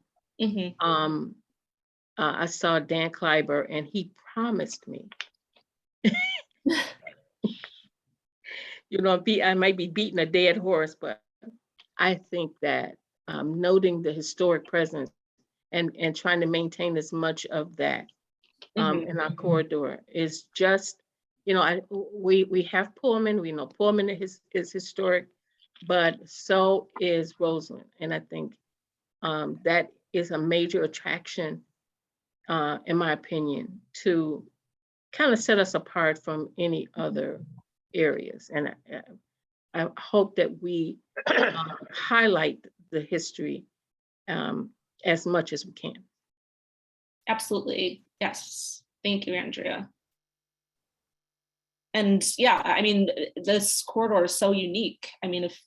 I saw Dan Kleiber and he promised me, I might be beating a dead horse, but I think that noting the historic presence and trying to maintain as much of that in our corridor is just, we have Pullman, we know Pullman is historic, but so is Roseland. And I think that is a major attraction, in my opinion, to kind of set us apart from any other areas. And I hope that we highlight the history as much as we can. Absolutely. Yes. Thank you, Andrea. And yeah, I mean, this corridor is so unique. I mean, if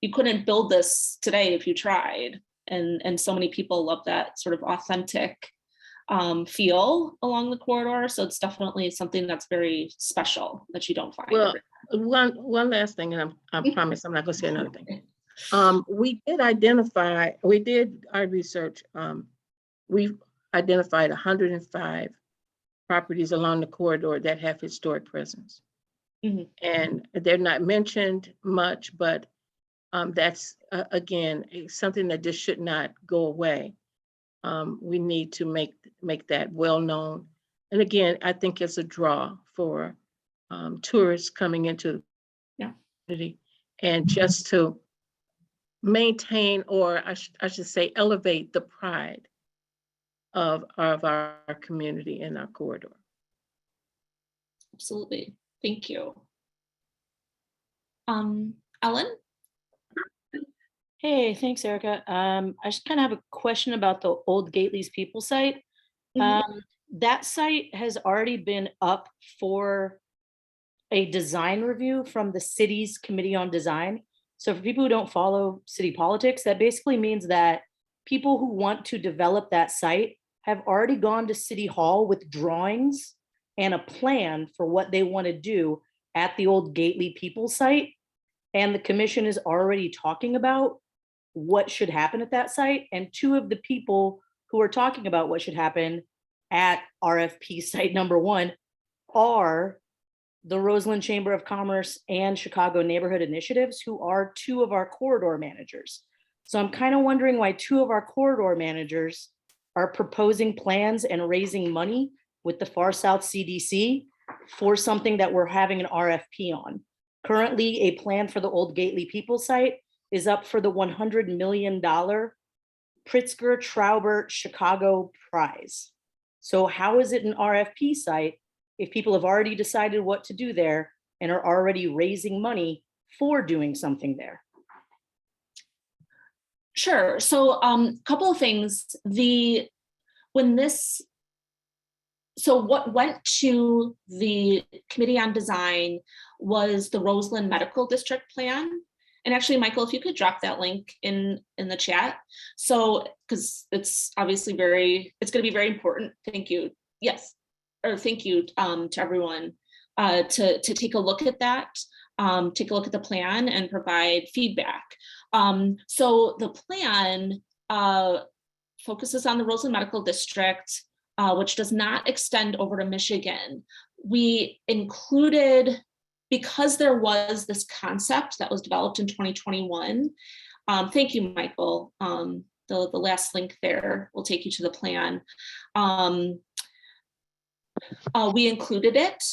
you couldn't build this today if you tried, and so many people love that sort of authentic feel along the corridor. So it's definitely something that's very special that you don't find. Well, one last thing, and I promise I'm not going to say another thing. We did our research. We've identified 105 properties along the corridor that have historic presence. And they're not mentioned much, but that's, again, something that just should not go away. We need to make make that well known. And again, I think it's a draw for tourists coming into the community, and just to maintain, or I should say, elevate the pride of our community and our corridor. Absolutely. Thank you. Ellen? Hey, thanks, Erica. I just kind of have a question about the old Gately's People site. That site has already been up for a design review from the city's Committee on Design. So for people who don't follow city politics, that basically means that people who want to develop that site have already gone to City Hall with drawings and a plan for what they want to do at the old Gately People site. And the commission is already talking about what should happen at that site. And two of the people who are talking about what should happen at RFP site number 1 are the Roseland Chamber of Commerce and Chicago Neighborhood Initiatives, who are 2 of our corridor managers. So I'm kind of wondering why 2 of our corridor managers are proposing plans and raising money with the Far South CDC for something that we're having an RFP on. Currently, a plan for the old Gately People site is up for the $100 million Pritzker Traubert Chicago Prize. So how is it an RFP site if people have already decided what to do there and are already raising money for doing something there? Sure. So a couple of things. What went to the Committee on Design was the Roseland Medical District Plan. And actually, Michael, if you could drop that link in the chat. So, because it's obviously it's going to be very important. Thank you. Yes. Or thank you to everyone to take a look at that, take a look at the plan and provide feedback. So the plan focuses on the Roseland Medical District, which does not extend over to Michigan. We included, because there was this concept that was developed in 2021. Thank you, Michael. The last link there will take you to the plan. We included it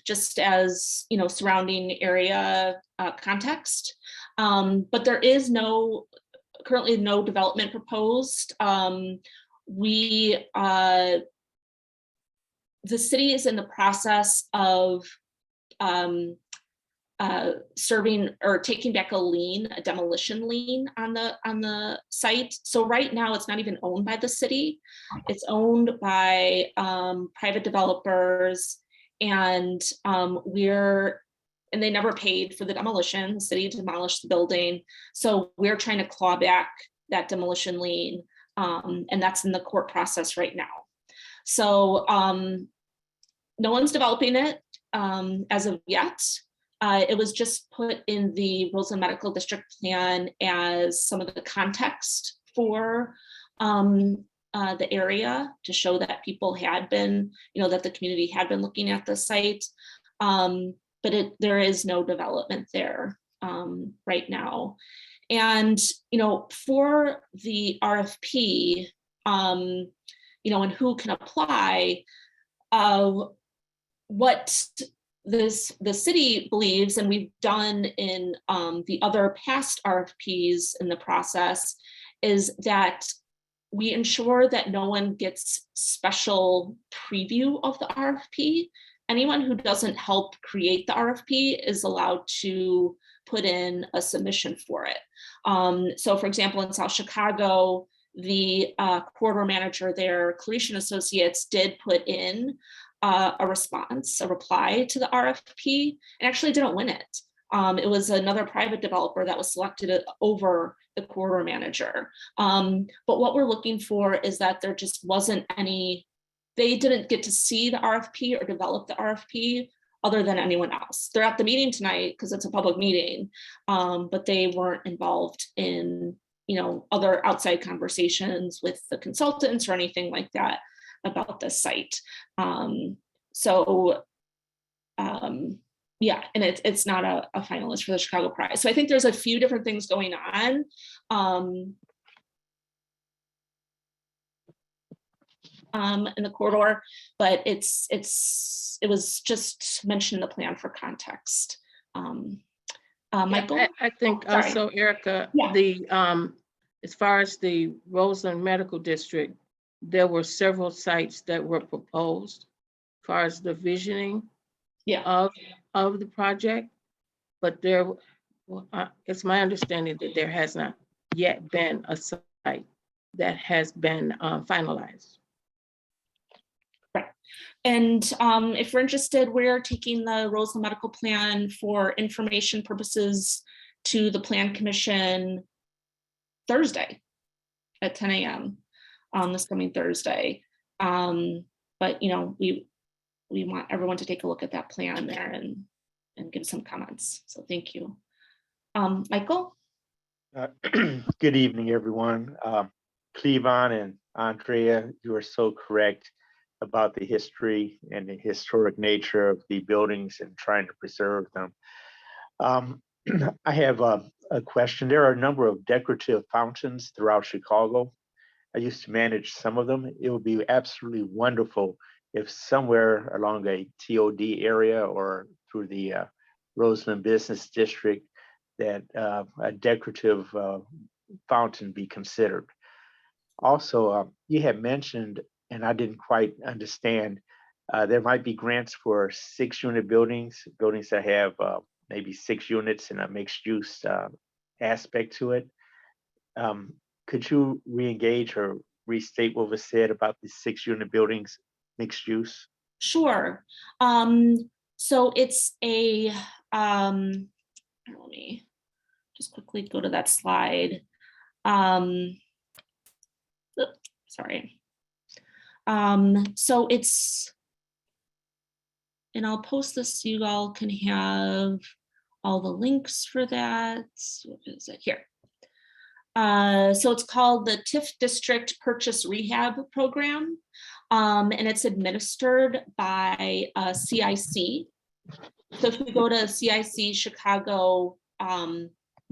just as, surrounding area context, but there is currently no development proposed. The city is in the process of serving or taking back a demolition lien on the site. So right now it's not even owned by the city. It's owned by private developers, and they never paid for the demolition. The city demolished the building. So we're trying to claw back that demolition lien, and that's in the court process right now. So no one's developing it as of yet. It was just put in the Roseland Medical District Plan as some of the context for the area, to show that people had been, that the community had been looking at the site. But there is no development there right now. And, for the RFP, and who can apply, what the city believes, and we've done in the other past RFPs in the process, is that we ensure that no one gets special preview of the RFP. Anyone who doesn't help create the RFP is allowed to put in a submission for it. So for example, in South Chicago, the corridor manager there, Clarice Associates, did put in a reply to the RFP, and actually didn't win it. It was another private developer that was selected over the corridor manager. But what we're looking for is that there just wasn't any, they didn't get to see the RFP or develop the RFP other than anyone else. They're at the meeting tonight because it's a public meeting, but they weren't involved in other outside conversations with the consultants or anything like that about the site. Yeah, and it's not a finalist for the Chicago Prize. So I think there's a few different things going on. in the corridor, but it was just mentioned in the plan for context. Michael? Yeah, I think sorry. also, Erica, Yeah. the as far as the Roseland Medical District, there were several sites that were proposed as far as the visioning Yeah. of the project, but it's my understanding that there has not yet been a site that has been finalized. Right. And if we're interested, we're taking the Roseland Medical Plan for information purposes to the Plan Commission Thursday at 10 a.m. This coming Thursday. But we want everyone to take a look at that plan there and give some comments. So thank you. Michael? Good evening, everyone. Cleavon and Andrea, you are so correct about the history and the historic nature of the buildings and trying to preserve them. I have a question. There are a number of decorative fountains throughout Chicago. I used to manage some of them. It would be absolutely wonderful if somewhere along a TOD area or through the Roseland Business District that a decorative fountain be considered. Also, you had mentioned, and I didn't quite understand, there might be grants for 6-unit buildings that have maybe 6 units and a mixed use aspect to it. Could you re-engage or restate what was said about the 6-unit buildings mixed use? Sure. So it's a, let me just quickly go to that slide. Sorry. So it's, and I'll post this so you all can have all the links for that. What is it here? So it's called the TIF District Purchase Rehab Program, and it's administered by CIC. So if you go to CIC Chicago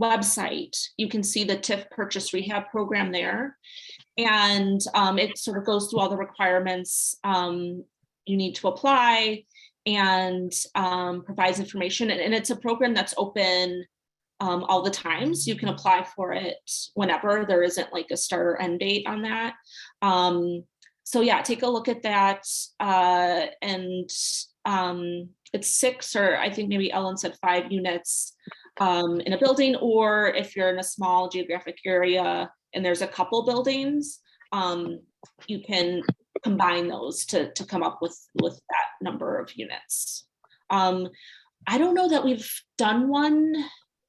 website, you can see the TIF Purchase Rehab Program there. And it sort of goes through all the requirements you need to apply and provides information. And it's a program that's open all the time. So you can apply for it whenever. There isn't like a start or end date on that. So yeah, take a look at that. And it's 6, or I think maybe Ellen said 5 units in a building, or if you're in a small geographic area and there's a couple buildings, you can combine those to come up with that number of units. I don't know that we've done one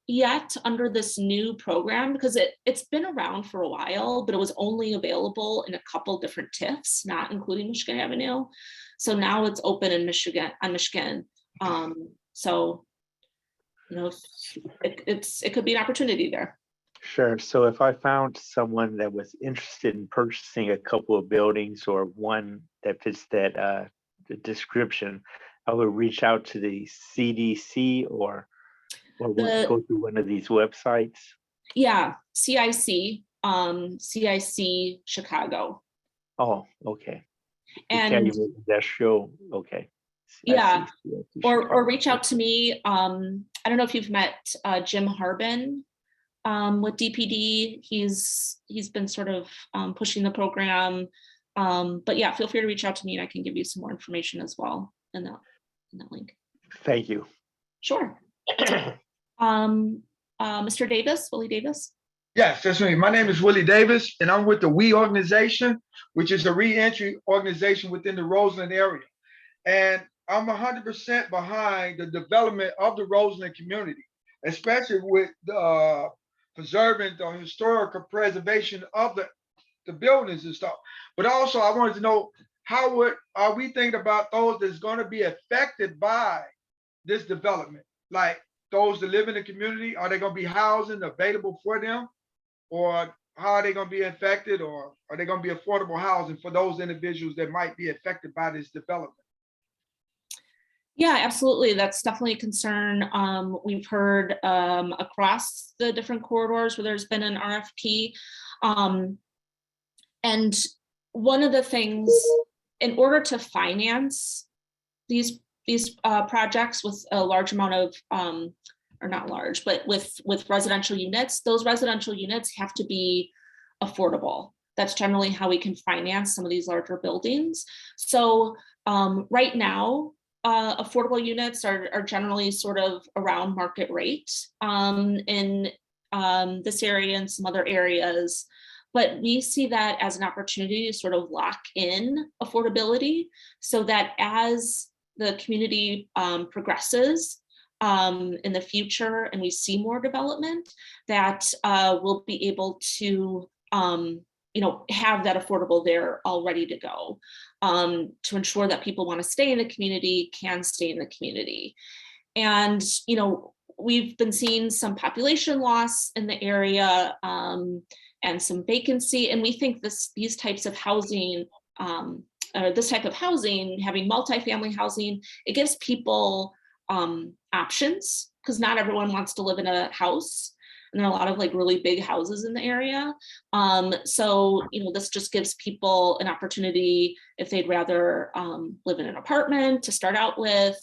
yet under this new program because it's been around for a while, but it was only available in a couple different TIFs, not including Michigan Avenue. So now it's open in Michigan, so it could be an opportunity there. Sure. So if I found someone that was interested in purchasing a couple of buildings or one that fits that the description, I would reach out to the CDC or go through one of these websites. Yeah, CIC Chicago. Oh, okay. And industrial, okay. Yeah, or reach out to me. I don't know if you've met Jim Harbin with DPD. He's been sort of pushing the program, but yeah, feel free to reach out to me and I can give you some more information as well in that link. Thank you. Sure. Mr. Davis, Willie Davis. Yes, that's me. My name is Willie Davis, and I'm with the WE organization, which is a re-entry organization within the Roseland area. And I'm 100% behind the development of the Roseland community, especially with preserving the historical preservation of the buildings and stuff. But also, I wanted to know, are we thinking about those that's going to be affected by this development? Like those that live in the community, are they going to be housing available for them? Or how are they going to be affected? Or are they going to be affordable housing for those individuals that might be affected by this development? Yeah, absolutely. That's definitely a concern. We've heard across the different corridors where there's been an RFP. And one of the things, in order to finance these projects with a large amount of, or not large, but with residential units, those residential units have to be affordable. That's generally how we can finance some of these larger buildings. So right now, affordable units are generally sort of around market rate in this area and some other areas. But we see that as an opportunity to sort of lock in affordability so that as the community progresses in the future and we see more development, that we'll be able to have that affordable there all ready to go, to ensure that people want to stay in the community can stay in the community. And we've been seeing some population loss in the area and some vacancy, and we think these types of housing, or this type of housing, having multifamily housing, it gives people options, because not everyone wants to live in a house. And there are a lot of like really big houses in the area. So, this just gives people an opportunity if they'd rather live in an apartment to start out with,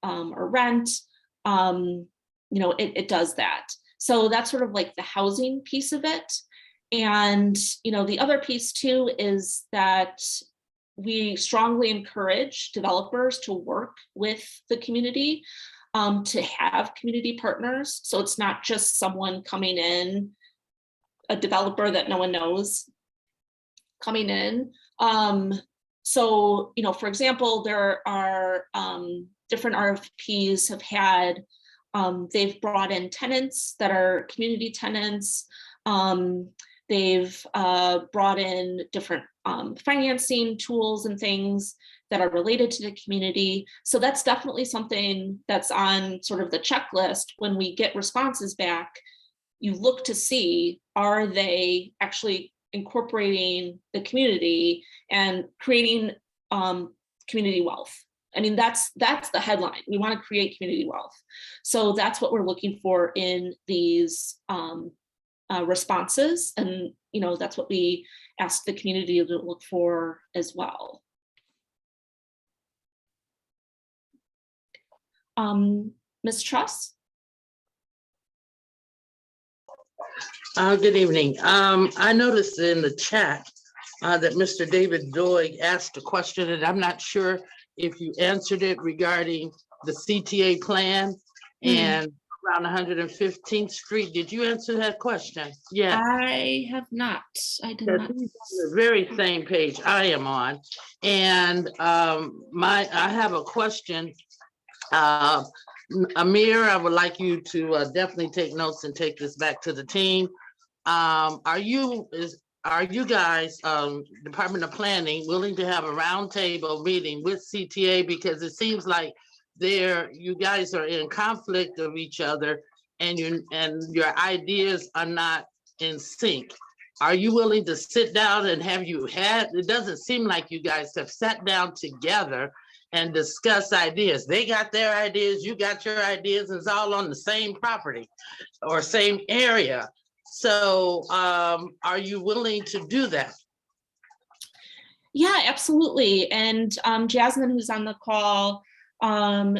or rent, it does that. So that's sort of like the housing piece of it. And, the other piece too is that we strongly encourage developers to work with the community, to have community partners. So it's not just someone coming in, a developer that no one knows coming in. So, for example, there are different RFPs have had, they've brought in tenants that are community tenants. They've brought in different financing tools and things that are related to the community. So that's definitely something that's on sort of the checklist. When we get responses back, you look to see, are they actually incorporating the community and creating community wealth? I mean, that's the headline. We want to create community wealth. So that's what we're looking for in these responses. And, that's what we ask the community to look for as well. Ms. Truss? Good evening. I noticed in the chat that Mr. David Doig asked a question, and I'm not sure if you answered it regarding the CTA plan and around 115th Street. Did you answer that question? Yeah. I have not. I did not. He's on the very same page I am on. And I have a question. Amir, I would like you to definitely take notes and take this back to the team. Are you guys, Department of Planning, willing to have a roundtable meeting with CTA? Because it seems like you guys are in conflict of each other, and your ideas are not in sync. Are you willing to sit down and it doesn't seem like you guys have sat down together and discuss ideas. They got their ideas, you got your ideas, and it's all on the same property or same area. So are you willing to do that? Yeah, absolutely. And Jasmine, who's on the call,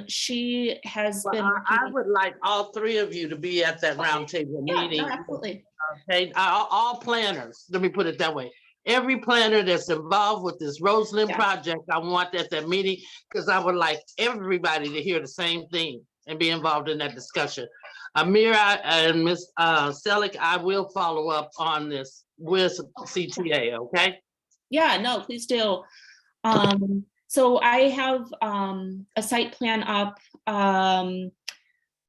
she has been. I would like all three of you to be at that roundtable meeting. No, absolutely. Okay, all planners, let me put it that way. Every planner that's involved with this Roseland project, I want at that meeting, because I would like everybody to hear the same thing and be involved in that discussion. Amira and Ms. Selick, I will follow up on this with CTA, okay? Yeah, no, please do. So I have a site plan up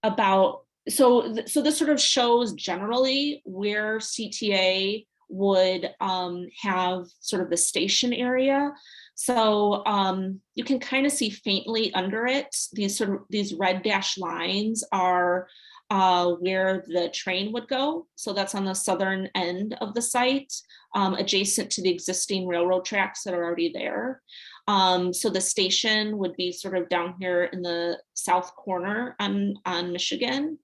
about, so this sort of shows generally where CTA would have sort of the station area. So you can kind of see faintly under it, these red dashed lines are where the train would go. So that's on the southern end of the site, adjacent to the existing railroad tracks that are already there. So the station would be sort of down here in the south corner on Michigan.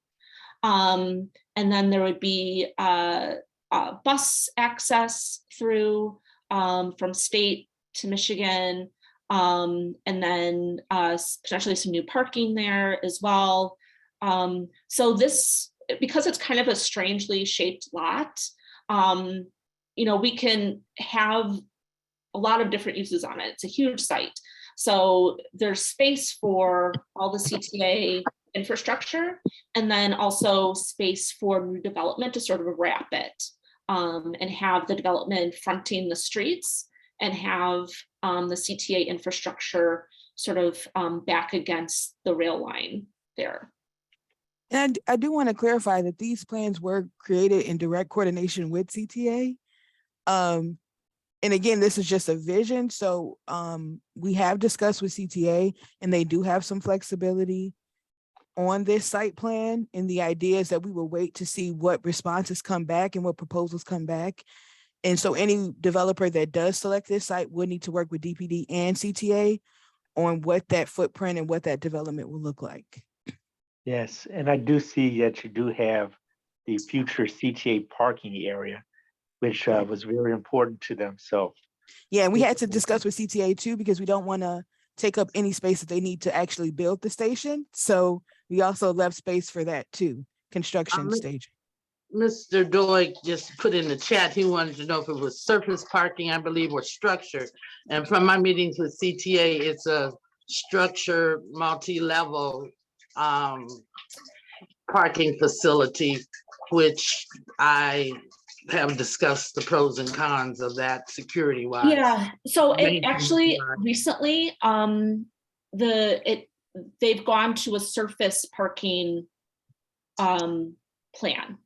And then there would be bus access through from state to Michigan, and then potentially some new parking there as well. So this, because it's kind of a strangely shaped lot, we can have a lot of different uses on it. It's a huge site. So there's space for all the CTA infrastructure, and then also space for new development to sort of wrap it, and have the development fronting the streets, and have the CTA infrastructure sort of back against the rail line there. And I do want to clarify that these plans were created in direct coordination with CTA. And again, this is just a vision. So we have discussed with CTA, and they do have some flexibility on this site plan. And the idea is that we will wait to see what responses come back and what proposals come back. And so any developer that does select this site would need to work with DPD and CTA on what that footprint and what that development will look like. Yes, and I do see that you do have the future CTA parking area, which was very important to them. So yeah, and we had to discuss with CTA too, because we don't want to take up any space that they need to actually build the station. So we also left space for that too, construction stage. Mr. Doig just put in the chat, he wanted to know if it was surface parking, I believe, or structure. And from my meetings with CTA, it's a structure, multi-level parking facility, which I have discussed the pros and cons of that security wise. Yeah, so it actually recently, they've gone to a surface parking plan.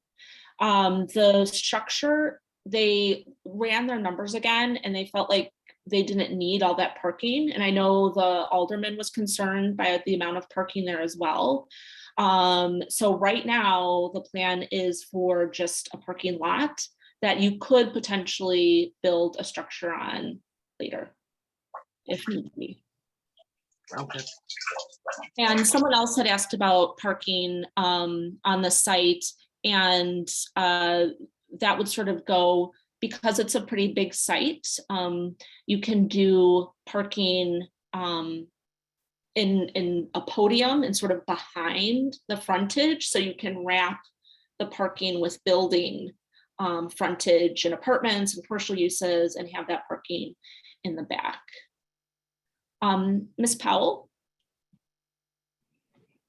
The structure, they ran their numbers again, and they felt like they didn't need all that parking. And I know the alderman was concerned by the amount of parking there as well. So right now, the plan is for just a parking lot that you could potentially build a structure on later, if need be. Okay. And someone else had asked about parking on the site, and that would sort of go, because it's a pretty big site, you can do parking in a podium and sort of behind the frontage, so you can wrap the parking with building frontage and apartments and commercial uses, and have that parking in the back. Ms. Powell?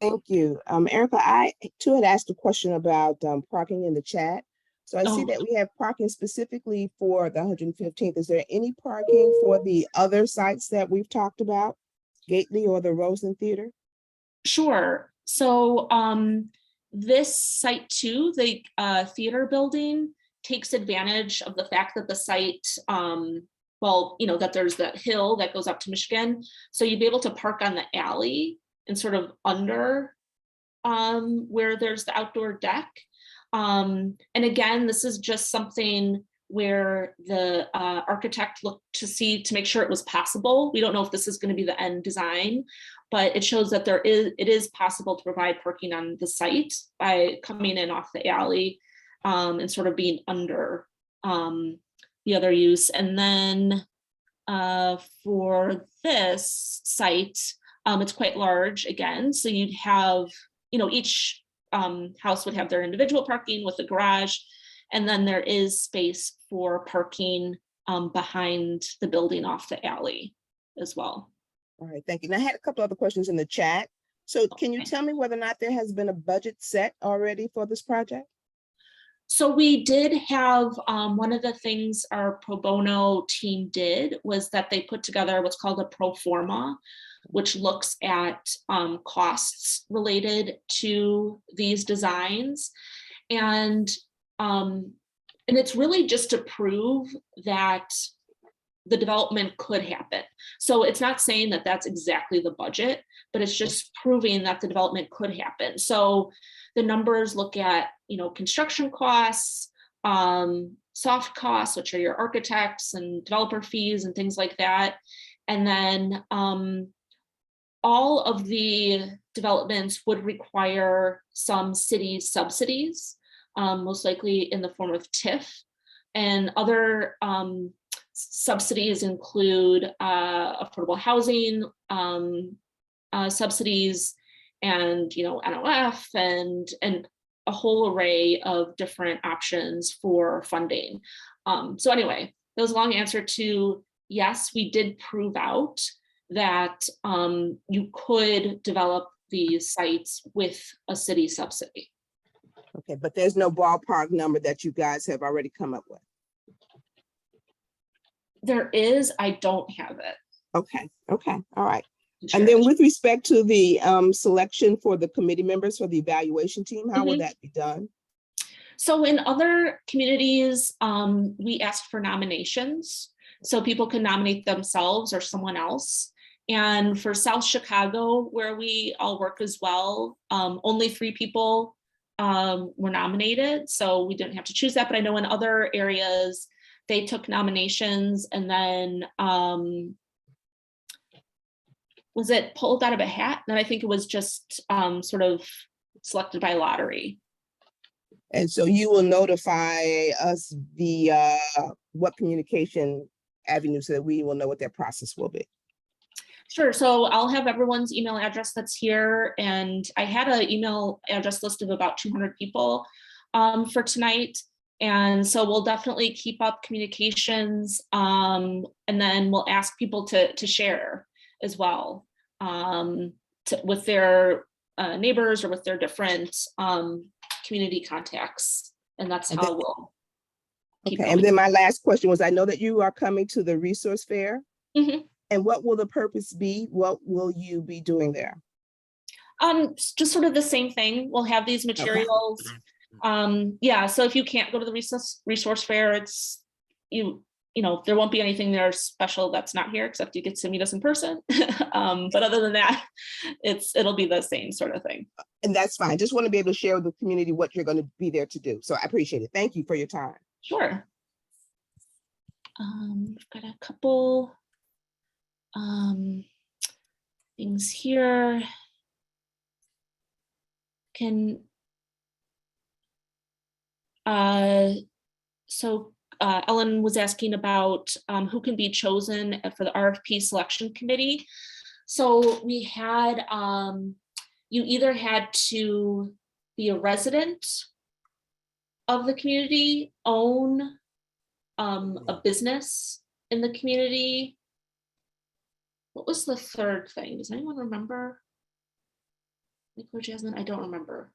Thank you. Erica, I too had asked a question about parking in the chat. So I see that we have parking specifically for the 115th. Is there any parking for the other sites that we've talked about, Gately or the Roseland Theater? Sure. So this site too, the theater building, takes advantage of the fact that the site, that there's that hill that goes up to Michigan. So you'd be able to park on the alley and sort of under where there's the outdoor deck. And again, this is just something where the architect looked to make sure it was possible. We don't know if this is going to be the end design, but it shows that it is possible to provide parking on the site by coming in off the alley and sort of being under the other use. And then for this site, it's quite large again. So you'd have, each house would have their individual parking with a garage. And then there is space for parking behind the building off the alley as well. All right, thank you. And I had a couple other questions in the chat. So can you tell me whether or not there has been a budget set already for this project? So we did have, one of the things our pro bono team did was that they put together what's called a pro forma, which looks at costs related to these designs. And it's really just to prove that the development could happen. So it's not saying that that's exactly the budget, but it's just proving that the development could happen. So the numbers look at, construction costs, soft costs, which are your architects and developer fees and things like that. And then all of the developments would require some city subsidies, most likely in the form of TIF, and other subsidies include affordable housing subsidies, and NOF, and a whole array of different options for funding. So anyway, that was a long answer to yes, we did prove out that you could develop these sites with a city subsidy. Okay, but there's no ballpark number that you guys have already come up with. There is, I don't have it. Okay, all right. And then with respect to the selection for the committee members for the evaluation team, how will that be done? So in other communities, we ask for nominations. So people can nominate themselves or someone else. And for South Chicago, where we all work as well, only 3 people were nominated. So we didn't have to choose that. But I know in other areas, they took nominations and then was it pulled out of a hat? And I think it was just sort of selected by lottery. And so you will notify us via what communication avenue so that we will know what their process will be? Sure. So I'll have everyone's email address that's here. And I had an email address list of about 200 people for tonight. And so we'll definitely keep up communications, and then we'll ask people to share as well with their neighbors or with their different community contacts. And that's how we'll keep Okay. going. And then my last question was, I know that you are coming to the resource fair. And what will the purpose be? What will you be doing there? Just sort of the same thing. We'll have these materials. Yeah, so if you can't go to the resource fair, it's there won't be anything there special that's not here, except you get to meet us in person. But other than that, it'll be the same sort of thing. And that's fine. Just want to be able to share with the community what you're going to be there to do. So I appreciate it. Thank you for your time. Sure. We've got a couple things here. Ellen was asking about who can be chosen for the RFP selection committee. So we had, you either had to be a resident of the community, own a business in the community. What was the third thing? Does anyone remember? Nicola Jasmine, I don't remember.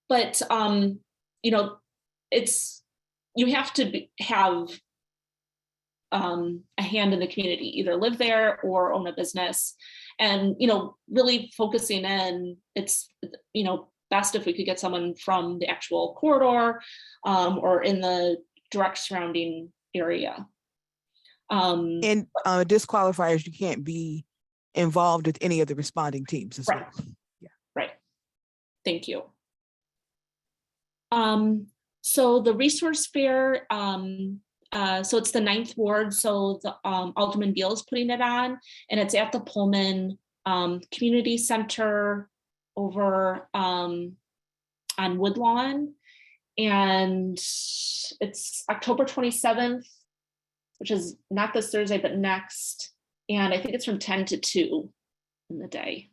But you have to have a hand in the community, either live there or own a business. And really focusing in, it's best if we could get someone from the actual corridor or in the direct surrounding area. And disqualifiers, you can't be involved with any of the responding teams as well. Yeah. Right. Thank you. So the resource fair, so it's the 9th ward. So the Alderman Beal is putting it on, and it's at the Pullman Community Center over on Woodlawn. And it's October 27th, which is not this Thursday, but next. And I think it's from 10 to 2 in the day.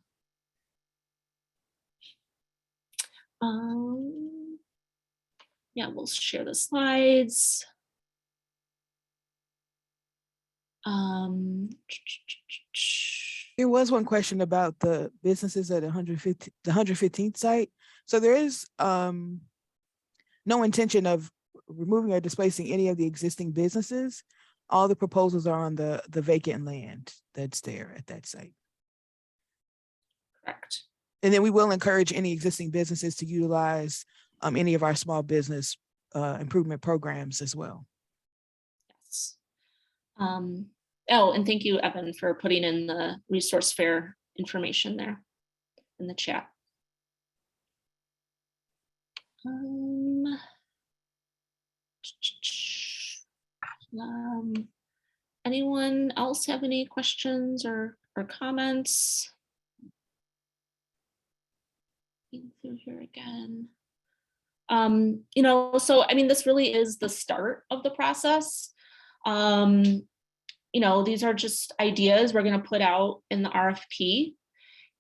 Yeah, we'll share the slides. There was one question about the businesses at the 115th site. So there is no intention of removing or displacing any of the existing businesses. All the proposals are on the vacant land that's there at that site. Correct. And then we will encourage any existing businesses to utilize any of our small business improvement programs as well. Yes. Oh, and thank you, Evan, for putting in the resource fair information there in the chat. Anyone else have any questions or comments? Through here again. So I mean, this really is the start of the process. You know, these are just ideas we're going to put out in the RFP,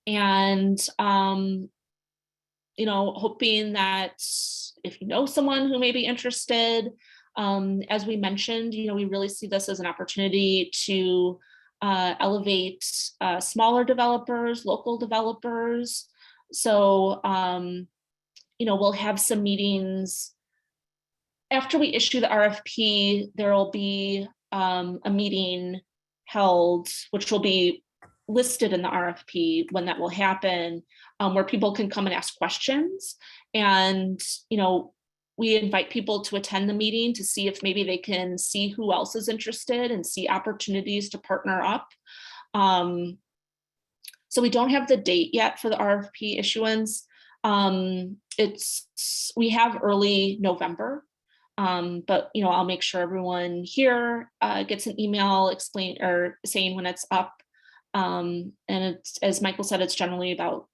and you know, hoping that if you know someone who may be interested, as we mentioned, you know, we really see this as an opportunity to elevate smaller developers, local developers. So, you know, we'll have some meetings after we issue the RFP. There will be a meeting held, which will be listed in the RFP when that will happen, where people can come and ask questions. And, you know, we invite people to attend the meeting to see if maybe they can see who else is interested and see opportunities to partner up. So we don't have the date yet for the RFP issuance. We have early November, but you know, I'll make sure everyone here gets an email saying when it's up. And it's, as Michael said, it's generally about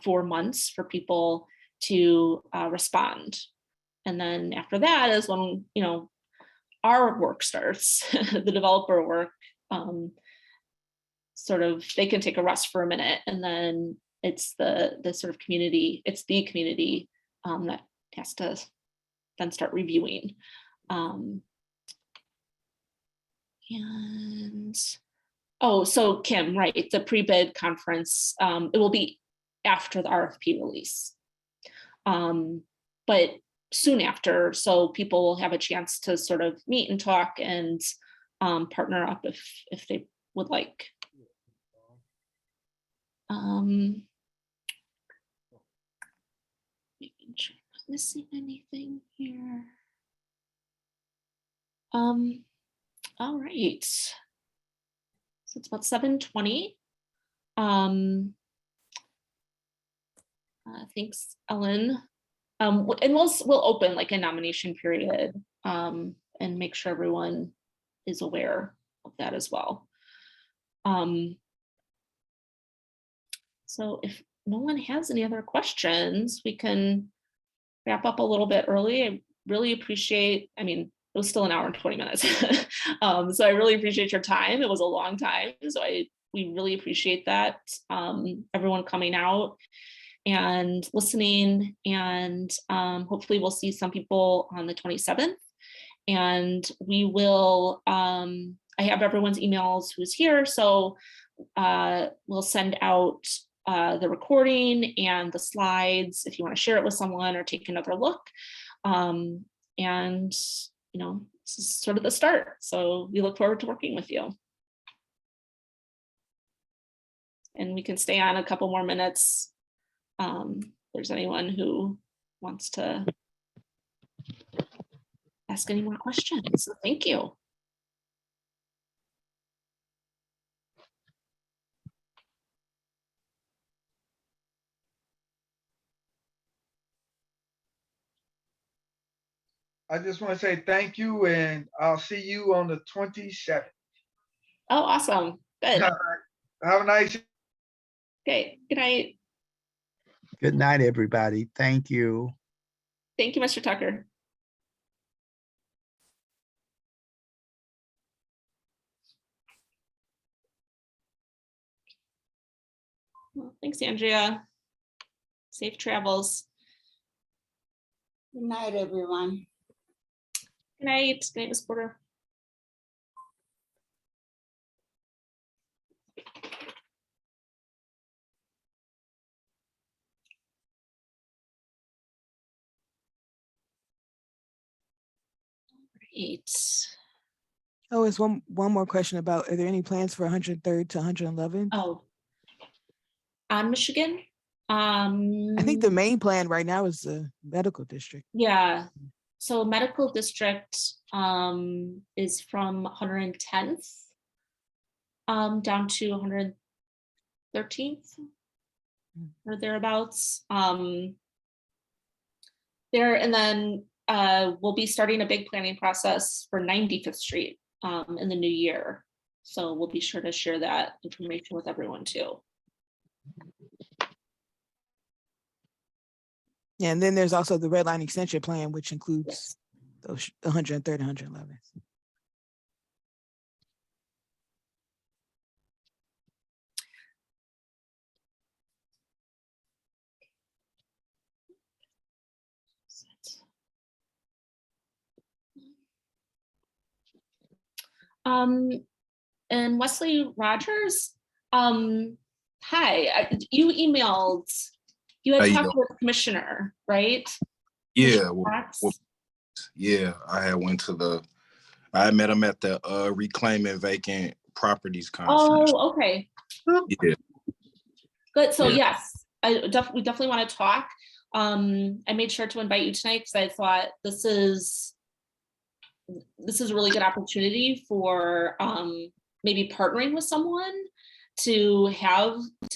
4 months for people to respond. And then after that is when, you know, our work starts, the developer work. Sort of, they can take a rest for a minute, and then it's the sort of community, it's the community that has to then start reviewing. And oh, so Kim, right, the pre-bid conference, it will be after the RFP release, but soon after, so people will have a chance to sort of meet and talk and partner up if they would like. Making sure I'm not missing anything here. All right. So it's about 7:20. Thanks, Ellen. And we'll open like a nomination period and make sure everyone is aware of that as well. So if no one has any other questions, we can wrap up a little bit early. I really appreciate, I mean, it was still an hour and 20 minutes. So I really appreciate your time. It was a long time. So we really appreciate that. Everyone coming out and listening, and hopefully we'll see some people on the 27th. And we will, I have everyone's emails who's here. So we'll send out the recording and the slides if you want to share it with someone or take another look. And, you know, this is sort of the start. So we look forward to working with you. And we can stay on a couple more minutes. If there's anyone who wants to ask any more questions. So thank you. I just want to say thank you, and I'll see you on the 27th. Oh, awesome. Good. All right. Have a nice. Okay. Good night. Good night, everybody. Thank you. Thank you, Mr. Tucker. Well, thanks, Andrea. Safe travels. Good night, everyone. Good night. Good night, Ms. Porter. Great. Oh, it's one more question about, are there any plans for 103rd to 111th? Oh, on Michigan? I think the main plan right now is the medical district. Yeah. So medical district is from 110th down to 113th or thereabouts. There, and then we'll be starting a big planning process for 95th Street in the new year. So we'll be sure to share that information with everyone too. Yeah, and then there's also the red line extension plan, which includes those 103rd and 111th. And Wesley Rogers, hi, you How had you talked doing? with Commissioner, right? Yeah, Commissioner well, Fox? yeah, I had met him at the Reclaiming Vacant Properties Conference. Oh, okay, Yeah, good. So yeah. yes, we definitely want to talk. I made sure to invite you tonight because I thought this is a really good opportunity for maybe partnering with someone to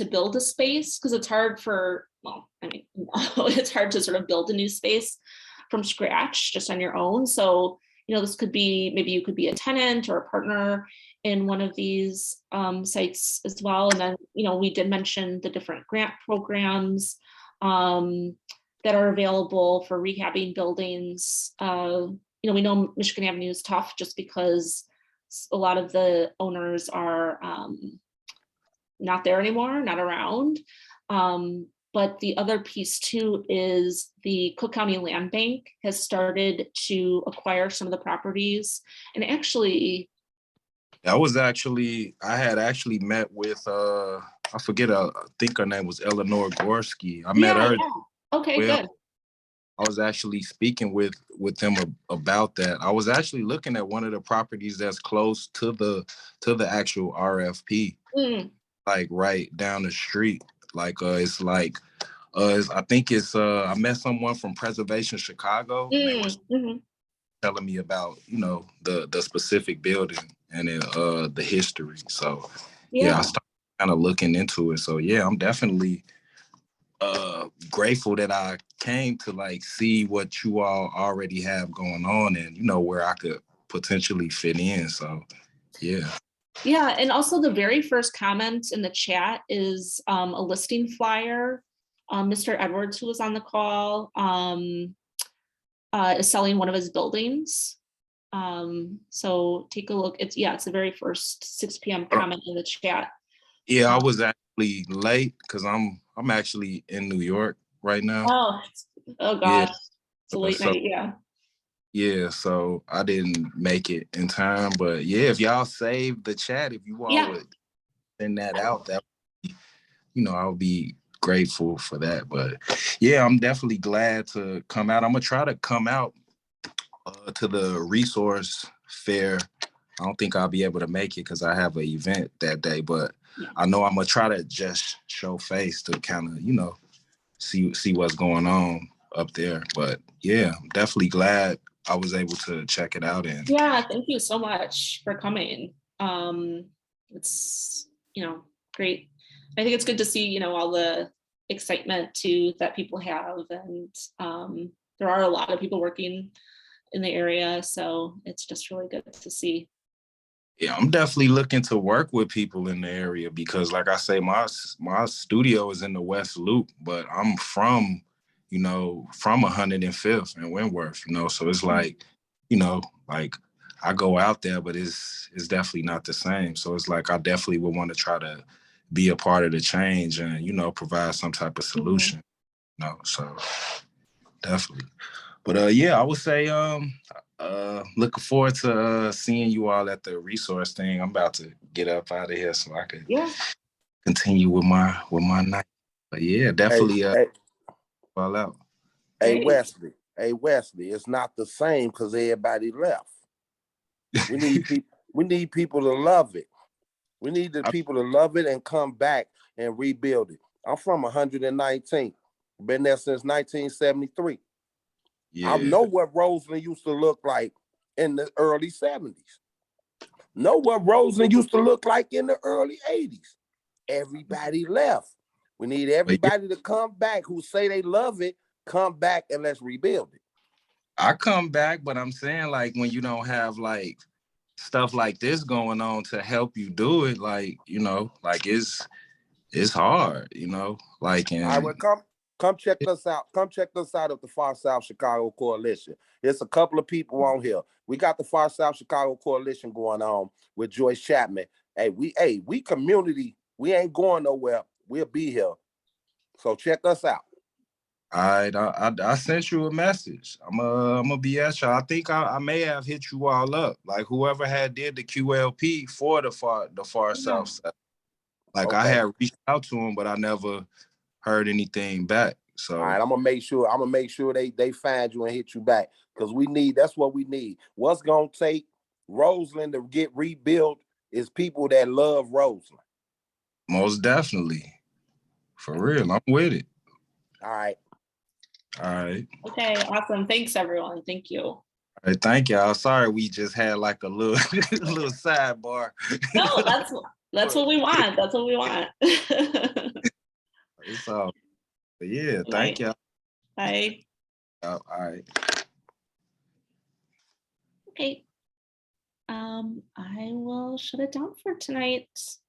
build a space, because it's hard for, well, I mean, it's hard to sort of build a new space from scratch just on your own. So, this could be, maybe you could be a tenant or a partner in one of these sites as well. And then, we did mention the different grant programs that are available for rehabbing buildings. We know Michigan Avenue is tough just because a lot of the owners are not there anymore, not around. But the other piece too is the Cook County Land Bank has started to acquire some of the properties. And actually, I had actually met with, I forget, I think her name was Eleanor Gorski. I met her. yeah. Okay, well, good. I was actually speaking with them about that. I was actually looking at one of the properties that's close to the actual RFP, like right down the street. Like it's like I think it's I met someone from Preservation Chicago, and they was telling me about the specific building and the history. So yeah, I started kind of looking into it. So yeah, I'm definitely grateful that I came to like see what you all already have going on, and where I could potentially fit in. So yeah. Yeah, and also the very first comment in the chat is a listing flyer. Mr. Edwards, who was on the call, is selling one of his buildings. So take a look. It's the very first 6 p.m. comment in the chat. Yeah, I was actually late because I'm actually in New York right now. Oh God, Yeah. it's a late night. Yeah. Yeah, so I didn't make it in time, but yeah, if y'all save the chat, if you all would send that out, that I would be grateful for that. But yeah, I'm definitely glad to come out. I'm gonna try to come out to the resource fair. I don't think I'll be able to make it because I have an event that day, but I know I'm gonna try to just show face to kind of see what's going on up there. But yeah, I'm definitely glad I was able to check it out. And yeah, thank you so much for coming. It's great. I think it's good to see all the excitement too that people have, and there are a lot of people working in the area, so it's just really good to see. Yeah, I'm definitely looking to work with people in the area because, like I say, my studio is in the West Loop, but I'm from 105th and Wentworth, so it's like, like I go out there, but it's definitely not the same. So it's like I definitely would want to try to be a part of the change and provide some type of solution. So definitely. But yeah, I would say looking forward to seeing you all at the resource thing. I'm about to get up out of here so I can continue with my night. But yeah, definitely fall out. Hey Wesley, it's not the same because everybody left. We need people to love it. We need the people to love it and come back and rebuild it. I'm from 119. Been there since 1973. Yeah. I know what Roseland used to look like in the early 70s. Know what Roseland used to look like in the early 80s. Everybody left. We need everybody to come back who say they love it, come back and let's rebuild it. I come back, but I'm saying like when you don't have like stuff like this going on to help you do it, like, like it's hard, like. And I would come check us out. Come check us out at the Far South Chicago Coalition. There's a couple of people on here. We got the Far South Chicago Coalition going on with Joyce Chapman. Hey, we community. We ain't going nowhere. We'll be here. So check us out. I sent you a message. I'm gonna be at you. I think I may have hit you all up. Like whoever had did the QLP for the far south side. Like I Okay. had reached out to him, but I never heard anything back. So All right, I'm gonna make sure they find you and hit you back, because that's what we need. What's gonna take Roseland to get rebuilt is people that love Roseland. most definitely. For real, I'm with it. All right. All right. Okay, awesome. Thanks, everyone. Thank you. All right, thank y'all. Sorry we just had like a little little sidebar. No, that's what we want. That's what we want. It's all. But yeah, thank y'all. Bye. All right. Okay. I will shut it down for tonight.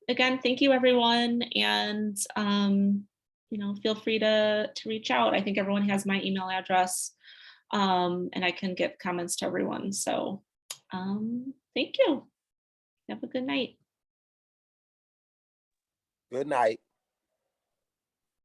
Again, thank you, everyone, and feel free to reach out. I think everyone has my email address, and I can get comments to everyone. So, thank you. Have a good night. Good night.